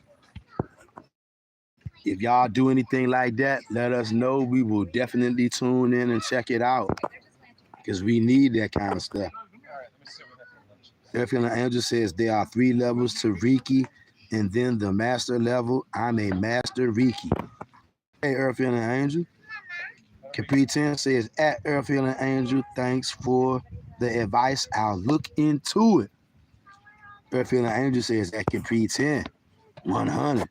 Speaker 1: If y'all do anything like that, let us know. We will definitely tune in and check it out because we need that kind of stuff. Earth Healing Angel says there are 3 levels to Reiki, and then the master level. I'm a master Reiki. Hey, Earth Healing Angel. Capri 10 says, at Earth Healing Angel, thanks for the advice. I'll look into it. Earth Healing Angel says, at Capri 10, 100.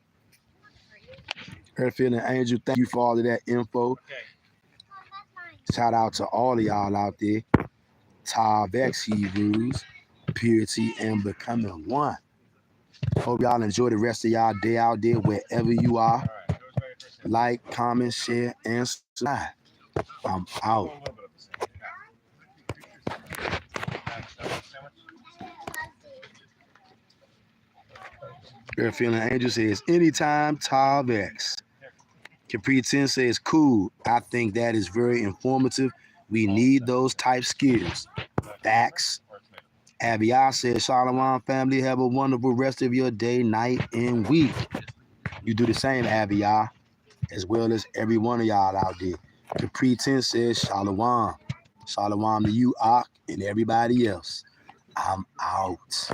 Speaker 1: Earth Healing Angel, thank you for all of that info. Shout out to all of y'all out there. Tav X Hebrews, purity and becoming one. Hope y'all enjoy the rest of y'all day out there wherever you are. Like, comment, share, and subscribe. I'm out. Earth Healing Angel says, anytime, Tav X. Capri 10 says, cool. I think that is very informative. We need those type skills. Facts. Abiyah says, Shalom family, have a wonderful rest of your day, night, and week. You do the same, Abiyah, as well as every one of y'all out there. Capri 10 says, Shalom. Shalom to you, Ak, and everybody else. I'm out.